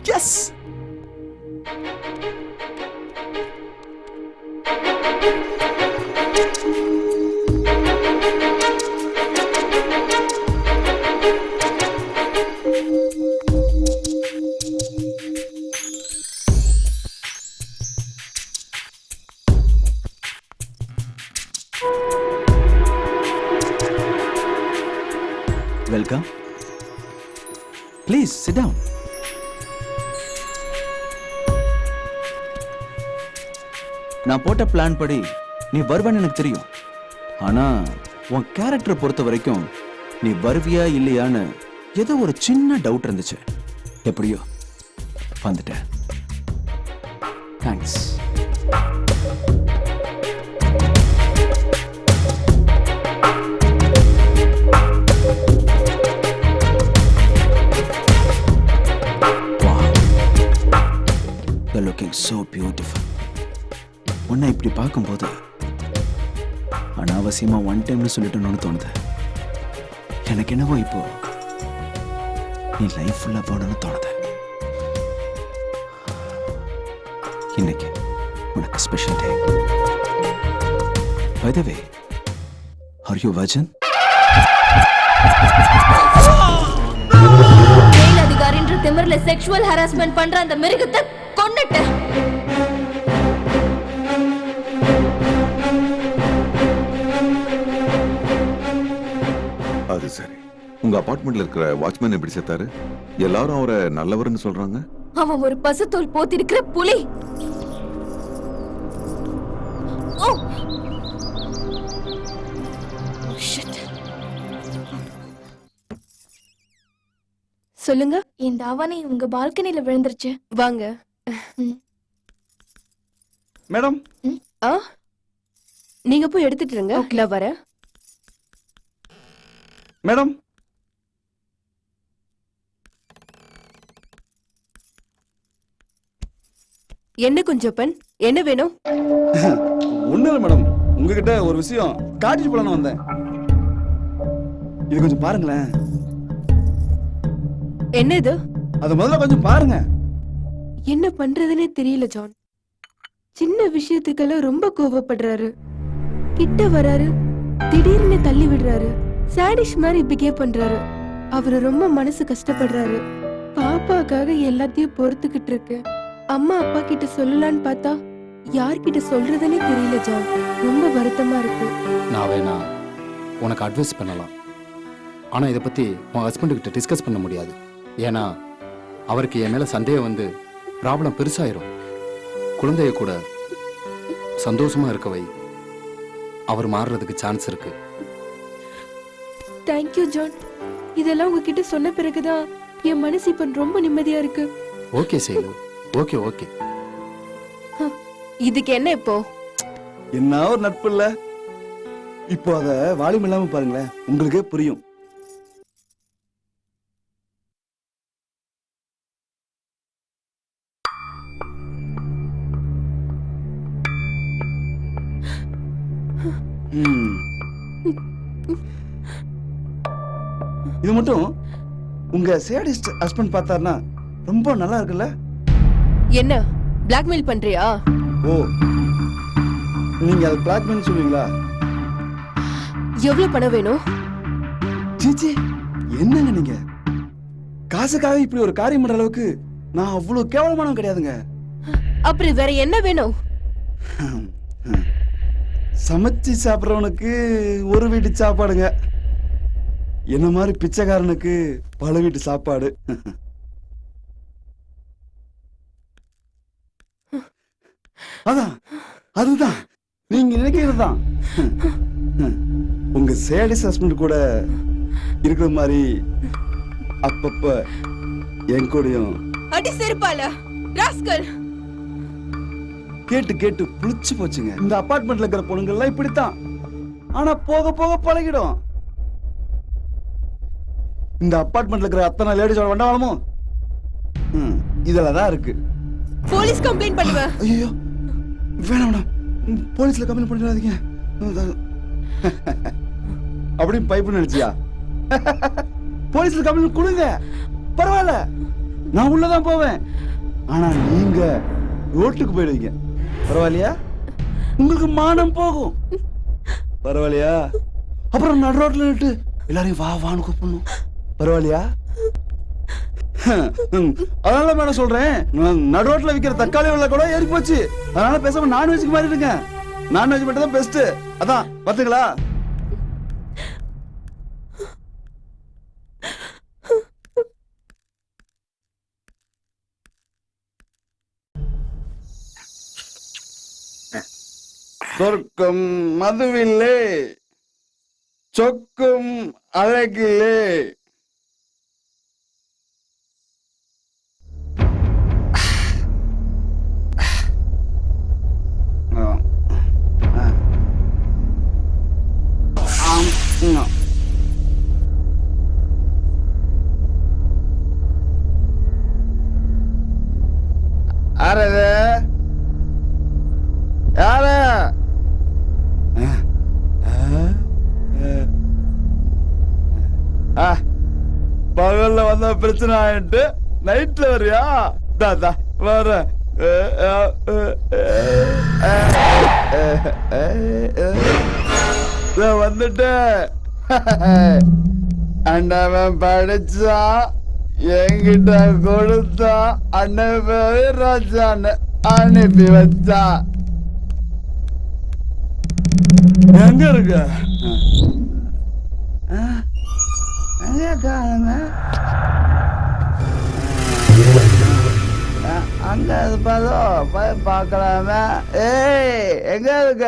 Yes! Welcome. Please sit down. நான் போட்ட பிளான் படி நீ வருவேன்னு எனக்கு தெரியும். ஆனா உன் கேரக்டரை பொறுத்த வரைக்கும் நீ வருவியா இல்லையான்னு ஏதோ ஒரு சின்ன டவுட் இருந்துச்சு. எப்படியோ வந்துட்ட. Thanks. You're looking so beautiful. உன்னை இப்படி பார்க்கும்போது அனாவசியமா ஒன் டைம்னு சொல்லிட்டோன்னு தோணுது. எனக்கு என்னவோ இப்போ நீ லைஃப் ஃபுல்லா போடணும்னு தோணுது. இன்னைக்கு உனக்கு special day. By the way, are you virgin? மேல் அதிகாரின்ற திமிர்ல செக்ஷுவல் ஹராஸ்மெண்ட் பண்ற அந்த மிருகத்தை கொன்னுட்டேன். அது சரி. உங்க அபார்ட்மெண்ட்ல இருக்கிற வாட்ச்மேன் எப்படி செத்தாரு? எல்லாரும் அவரை நல்லவர்னு சொல்றாங்க. அவன் ஒரு பசுத்தோல் போத்திருக்கிற புலி. Oh shit. சொல்லுங்க. இந்த அவனை உங்க பால்கனில விழுந்துருச்சு. வாங்க. மேடம். நீங்க போய் எடுத்துட்டு இருங்க. நான் வரேன். மேடம். என்ன குஞ்சப்பன், என்ன வேணும்? ஒண்ணு இல்ல மேடம், உங்ககிட்ட ஒரு விஷயம் காட்டிட்டு போலான்னு வந்தேன். இது கொஞ்சம் பாருங்களேன். என்ன இது? அது முதல்ல கொஞ்சம் பாருங்க. என்ன பண்றதுன்னே தெரியல ஜான். சின்ன விஷயத்துக்கெல்லாம் ரொம்ப கோவப்படுறாரு. கிட்ட வராரு, திடீர்னு தள்ளி விடுறாரு. சாடிஷ் மாதிரி பிஹேவ் பண்றாரு. அவரு ரொம்ப மனசு கஷ்டப்படுறாரு. பாப்பாக்காக எல்லாத்தையும் பொறுத்துக்கிட்டு இருக்கு. அம்மா அப்பா கிட்ட சொல்லலான்னு பார்த்தா யார்கிட்ட சொல்றதுன்னே தெரியல ஜான். ரொம்ப வருத்தமா இருக்கு. நான் வேணா உனக்கு அட்வைஸ் பண்ணலாம். ஆனா இதை பத்தி உன் ஹஸ்பண்ட் கிட்ட டிஸ்கஸ் பண்ண முடியாது. ஏன்னா அவருக்கு என் மேல சந்தேகம் வந்து ப்ராப்ளம் பெருசாயிரும். குழந்தைய கூட சந்தோஷமா இருக்க வை. அவர் மாறுறதுக்கு சான்ஸ் இருக்கு. Thank you John. இதெல்லாம் உங்ககிட்ட சொன்ன பிறகுதான் என் மனசு இப்ப ரொம்ப நிம்மதியா இருக்கு. ஓகே சேலு, ஓகே ஓகே. இதுக்கு என்ன இப்போ? என்ன ஒரு நட்பு இல்ல. இப்போ அத வால்யூம் இல்லாம பாருங்களேன், உங்களுக்கே புரியும். இது மட்டும் உங்க சேடிஸ்ட் ஹஸ்பண்ட் பார்த்தாருன்னா ரொம்ப நல்லா இருக்குல்ல? என்ன பிளாக்மெயில் பண்றியா? ஓ, நீங்க அது பிளாக்மெயில் சொல்வீங்களா? எவ்வளவு பணம் வேணும்? சீச்சி, என்னங்க நீங்க? காசுக்காக இப்படி ஒரு காரியம் பண்ற அளவுக்கு நான் அவ்வளவு கேவலமானவன் கிடையாதுங்க. அப்புறம் வேற என்ன வேணும்? சமைச்சு சாப்பிட்றவனுக்கு ஒரு வீட்டு சாப்பாடுங்க. என்ன மாதிரி பிச்சைக்காரனுக்கு பல வீட்டு சாப்பாடு. அதான், அதுதான் நீங்க நினைக்கிறது தான். உங்க சேடிஸ் ஹஸ்பண்ட் கூட இருக்கிற மாதிரி அப்பப்ப என் கூடயும் அடி செருப்பால ராஸ்கல். கேட்டு கேட்டு புளிச்சு போச்சுங்க. இந்த அபார்ட்மெண்ட்ல இருக்கிற பொண்ணுங்கள்லாம் இப்படித்தான். ஆனா போக போக பழகிடும். இந்த அபார்ட்மெண்ட்ல இருக்கிற அத்தனை லேடிஸோட வண்டவாளமோ இதெல்லாம் தான் இருக்கு. போலீஸ் கம்ப்ளைண்ட் பண்ணுவேன். ஐயோ வேணாம் வேணாம், போலீஸ்ல கம்ப்ளைண்ட் பண்ணிடாதீங்க. அப்படியும் பைப்பு நினைச்சியா? போலீஸ்ல கம்ப்ளைண்ட் கொடுங்க, பரவாயில்ல, நான் உள்ளதான் போவேன். ஆனா நீங்க ரோட்டுக்கு போயிடுவீங்க. பரவாயில்லையா? உங்களுக்கு மானம் போகும். பரவாயில்லையா? அப்புறம் நடு ரோட்ல நின்று எல்லாரையும் வா வான்னு கூப்பிடணும். பரவாயில்லையா? அதனால மேடம் சொல்றேன், நடு ரோட்ல விற்கிற தக்காளி வெள்ள கூட ஏறி போச்சு. அதனால பேசாம நான்வெஜ்க்கு மாறிடுங்க. நான்வெஜ் மட்டும் தான் பெஸ்ட். அதான் பாத்துங்களா? சொர்க்கம் மதுவில்லே, சொக்கும் அழகிலே. யாரது? யார? பகல்ல வந்த பிரச்சனை ஆயிட்டு நைட்ல வரியா? வர வந்துட்டேன். அண்ணவன் படிச்சா என்கிட்ட கொடுத்தா அண்ணன் ராஜான்னு அனுப்பி வச்சா. எங்க இருக்க? எங்க காணுங்க? அங்க இருப்பதோ போய் பார்க்கலாமே. ஏய் எங்க இருக்க?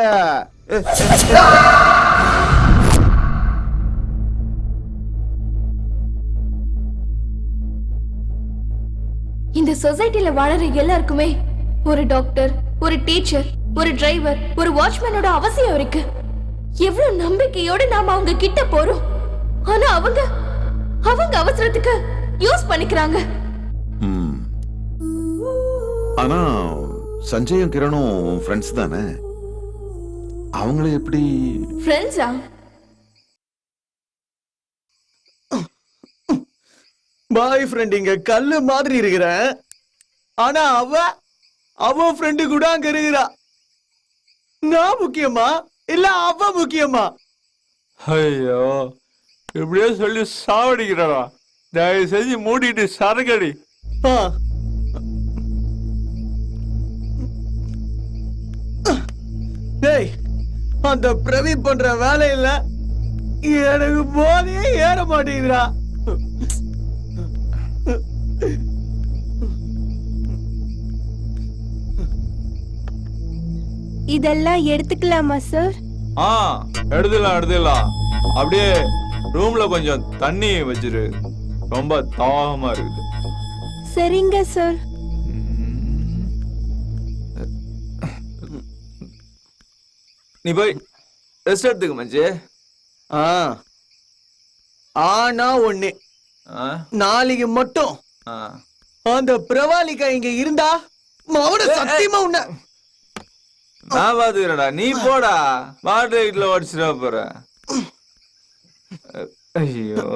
இந்த சொசைட்டில வாழற எல்லாருக்குமே ஒரு டாக்டர், ஒரு டீச்சர், ஒரு டிரைவர், ஒரு வாட்ச்மேனோட அவசியம் இருக்கு. எவ்வளவு நம்பிக்கையோட நாம அவங்க கிட்ட போறோம். ஆனா அவங்க அவசரத்துக்கு யூஸ் பண்ணிக்கிறாங்க. ஆனா சஞ்சயும் கிரணும் ஃப்ரெண்ட்ஸ் தானே, அவங்கள எப்படி? ஃப்ரெண்ட்ஸா? பாய் ஃப்ரெண்ட் இங்க கல்லு மாதிரி இருக்கிற, ஆனா அவ ஃப்ரெண்டு கூட அங்க இருக்கிறா. நான் முக்கியமா இல்ல அவ முக்கியமா? ஐயோ, இப்படியே சொல்லி சாவடிக்கிறா. தயவு செஞ்சு மூடிட்டு சரகடி. டேய், அந்த பிரவீன் பண்ற வேலையில எனக்கு போதே ஏற மாட்டேங்குதுடா. இதெல்லாம் எடுத்துக்கலாமா சார்? எடுத்துலாம். அப்படியே ரூம்ல கொஞ்சம் தண்ணி வச்சிரு, ரொம்ப தாகமா இருக்குது. சரிங்க சார். நீ போய் ரெஸ்ட் எடுத்துக்க மச்சி. ஆனா ஒண்ணு, நாளைக்கு மட்டும் அந்த பிரவாலிகா இங்க இருந்தா அவன சத்தியமா உன்ன நான் பாத்துக்கிறடா. நீ போடா, வாட்டர் வீட்டுல உடச்சிட போற. ஐயோ,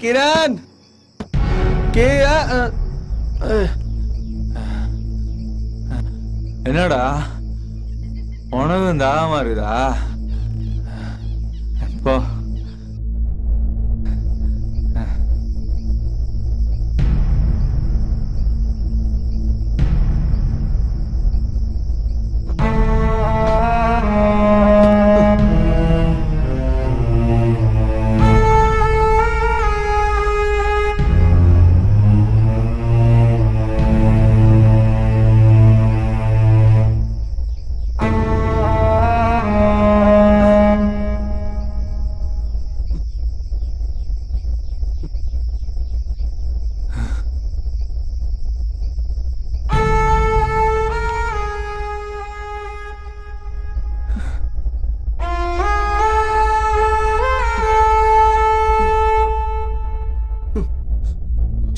கிரண், என்னடா உனக்கும் தாகமா இருக்குதா? போ.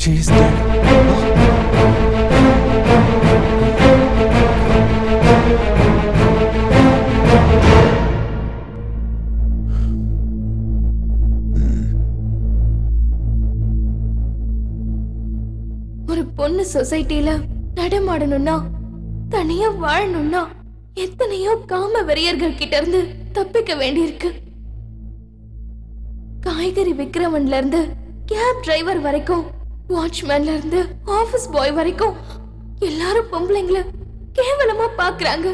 She's dead. ஒரு பொண்ணு சொசைட்டில நடமாடணும்னா, தனியா வாழணும்னா எத்தனையோ காம வெறியர்கள் கிட்ட இருந்து தப்பிக்க வேண்டியிருக்கு. காய்கறி விக்கிறவன்ல இருந்து கேப் டிரைவர் வரைக்கும், வாட்ச்மேன்ல இருந்து ஆபீஸ் பாய் வரைக்கும் எல்லாரும் பொம்பளைங்கள கேவலமா பாக்குறாங்க.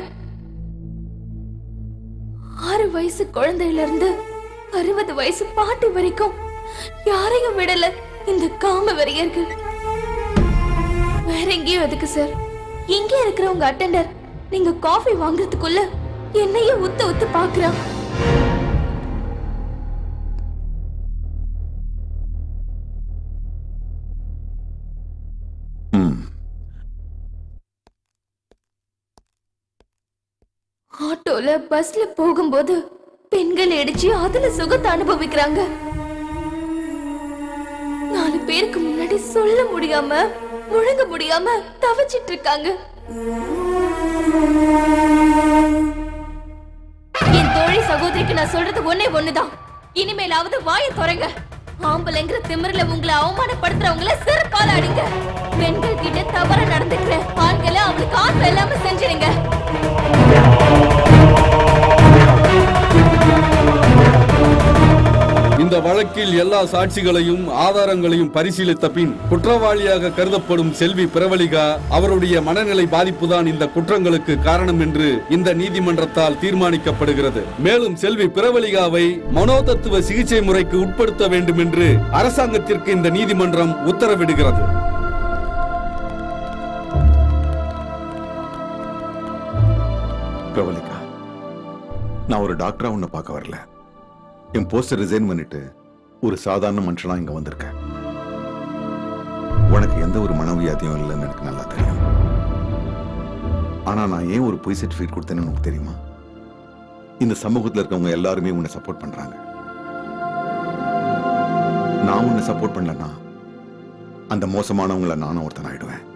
6 வயசு குழந்தையில இருந்து 60 வயசு பாட்டி வரைக்கும் யாரையும் விடல இந்த காம வெறியர்கள். வேற எங்கேயும் எதுக்கு சார்? இங்கே இருக்கிற உங்க அட்டெண்டர் நீங்க காஃபி வாங்குறதுக்குள்ள என்னையே உத்து உத்து பாக்குறான். ஆட்டோல பஸ்ல போகும்போது பெண்கள் அடிச்சு அதுல சுகத்தை அனுபவிக்கிறாங்க. 4 பேருக்கு முன்னாடி சொல்ல முடியாம முழங்க முடியாம தவிச்சிட்டு இருக்காங்க. என் தோழி சகோதரிக்கு நான் சொல்றது ஒண்ணுதான், இனிமேலாவது வாயை திறங்க. ஆம்பளைங்கிற திமிரில உங்களை அவமானப்படுத்துறவங்கள செருப்பால அடிங்க. பெண்கள் கிட்ட தவற நடந்துக்கிற ஆண்களை அவளுக்கு ஆசை இல்லாம செஞ்சிருங்க. இந்த வழக்கில் எல்லா சாட்சிகளையும் ஆதாரங்களையும் பரிசீலித்த பின் குற்றவாளியாக கருதப்படும் செல்வி பிரவலிகா அவருடைய மனநிலை பாதிப்புதான் இந்த குற்றங்களுக்கு காரணம் என்று இந்த நீதிமன்றத்தால் தீர்மானிக்கப்படுகிறது. மேலும் செல்வி பிரவலிகாவை மனோதத்துவ சிகிச்சை முறைக்கு உட்படுத்த வேண்டும் என்று அரசாங்கத்திற்கு இந்த நீதிமன்றம் உத்தரவிடுகிறது. பிரவலிகா, நான் ஒரு டாக்டரா உன்னை பார்க்க வரல. என் போஸ்டர் ரிசைன் பண்ணிட்டு ஒரு சாதாரண மனுஷனா இங்க வந்திருக்கேன். உனக்கு எந்த ஒரு மனவியாதியும் இல்லைன்னு எனக்கு நல்லா தெரியும். ஆனா நான் ஏன் ஒரு பொய் சர்டிஃபிகேட் கொடுத்தேன்னு உனக்கு தெரியுமா? இந்த சமூகத்தில் இருக்கவங்க எல்லாருமே உன்னை சப்போர்ட் பண்றாங்க. நான் உன்னை சப்போர்ட் பண்ணலன்னா அந்த மோசமானவங்களை நானும் ஒருத்தன் ஆயிடுவேன்.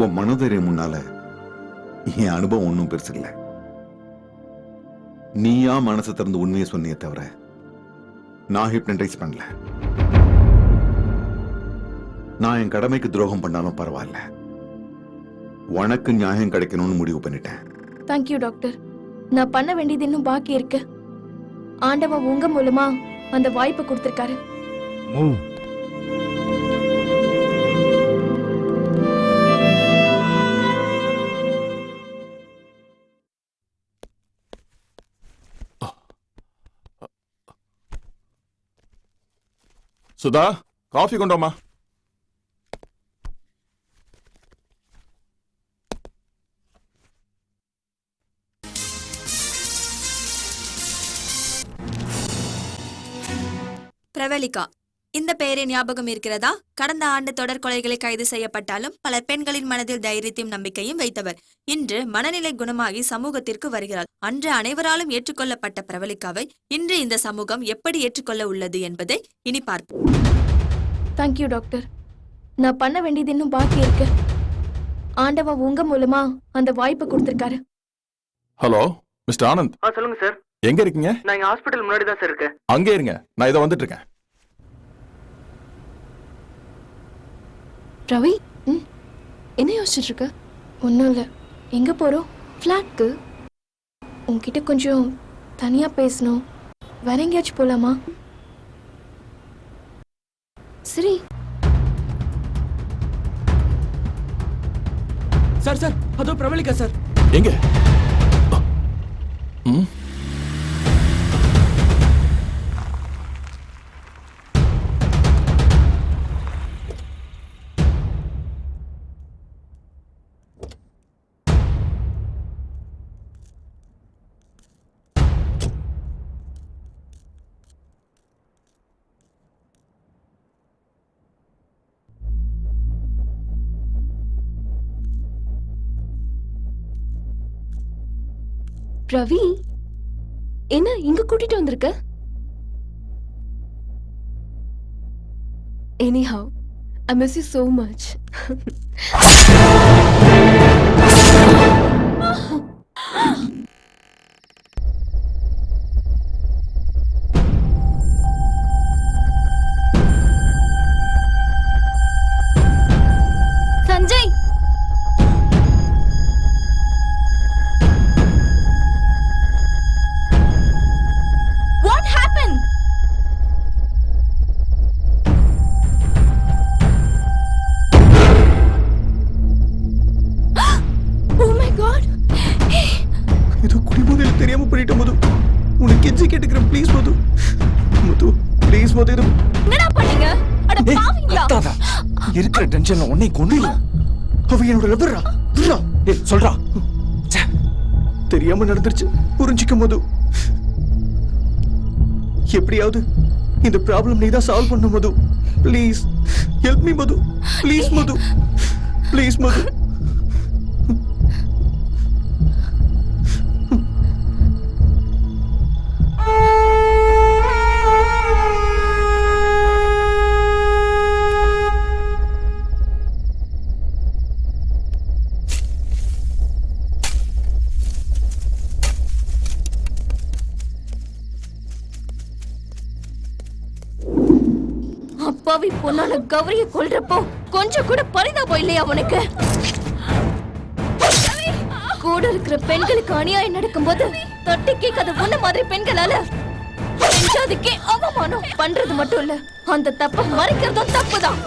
உன் மனோதைரியம் முன்னால என் அனுபவம் ஒன்றும் பெருசு இல்லை. நீயா மனசை திறந்து உண்மையை சொன்னியே தவிர நான் ஹிப்னடைஸ் பண்ணல. நான் என் கடமைக்கு துரோகம் பண்ணாலும் பரவாயில்ல, உனக்கு நியாயம் கிடைக்கணும்னு முடிவு பண்ணிட்டேன். Thank you doctor. நான் பண்ண வேண்டியது இன்னும் பாக்கி இருக்கு. ஆண்டவன் உங்க மூலமா அந்த வாய்ப்பை கொடுத்திருக்காரு. சுதா, காஃபி கொண்டோமா? பிரவலிகா, இந்த பெயரை ஞாபகம் இருக்கிறதா? கடந்த ஆண்டு தொடர் கொலைகளை கைது செய்யப்பட்டாலும் பல பெண்களின் மனதில் தைரியத்தையும் நம்பிக்கையும் வைத்தவர். இன்று மனநிலை குணமாகி சமூகத்திற்கு வருகிறார். அன்று அனைவராலும் ஏற்றுக்கொள்ளப்பட்ட பிரவலிகாவை இன்று இந்த சமூகம் எப்படி ஏற்றுக்கொள்ள உள்ளது என்பதை இனி பார்ப்போம். Thank you doctor. நான் பண்ண வேண்டியது இன்னும் பாக்கி இருக்கு. ஆண்டவன் உங்க மூலமா அந்த வாய்ப்பை கொடுத்திருக்காரு. Hello mister Anand. சொல்லுங்க சார். எங்க இருக்கீங்க? நான் இங்க ஹாஸ்பிடல் முன்னாடி தான் சார் இருக்கேன். அங்கே இருங்க, நான் இதை வந்துட்டு இருக்கேன். ரவி, என்ன யோசிச்சுட்டு இருக்க? ஒன்றும் இல்லை. எங்கே போகிறோம்? ஃப்ளாட்க்கு. உங்ககிட்ட கொஞ்சம் தனியாக பேசணும். வேற எங்கேயாச்சும் போகலாமா? சரி. சார் சார், அதோ பிரவலிகா சார். எங்க? ரவி, என்ன இங்க கூட்டிட்டு வந்திருக்க? Anyhow, I miss you so much. Sanjay! What happened? Oh my God! இது குடிபோதையில் தெரியாம பண்ணிட்ட மது. உனக்கு கெஞ்சி கேட்டுக்கிறேன், ப்ளீஸ் மது. மது, ப்ளீஸ் மது. என்னடா பண்ணீங்க? அட பாவிங்களா! இருக்கிற டென்ஷன்ல உன்னை கொன்னுல. அவ என்னோட லவ்வரா. சொல்றா. தெரியாம நடந்துருச்சு, புரிஞ்சுக்க மது. எப்படியாவது இந்த ப்ராப்ளம் நீ தான் சால்வ் பண்ண Madhu. Please help me Madhu. Please Madhu, please Madhu. அப்பாவி பொண்ணான கௌரிய கொல்றப்போ கொஞ்சம் கூட பரிதாபம் இல்லையா உனக்கு? கூட இருக்கிற பெண்களுக்கு அநியாயம் நடக்கும்போது தொட்டி கேட்காத உன்ன மாதிரி பெண்களால பெண்ஜாதிக்கே அவமானம் பண்றது மட்டும் இல்ல, அந்த தப்ப மறைக்கிறதும் தப்புதான்.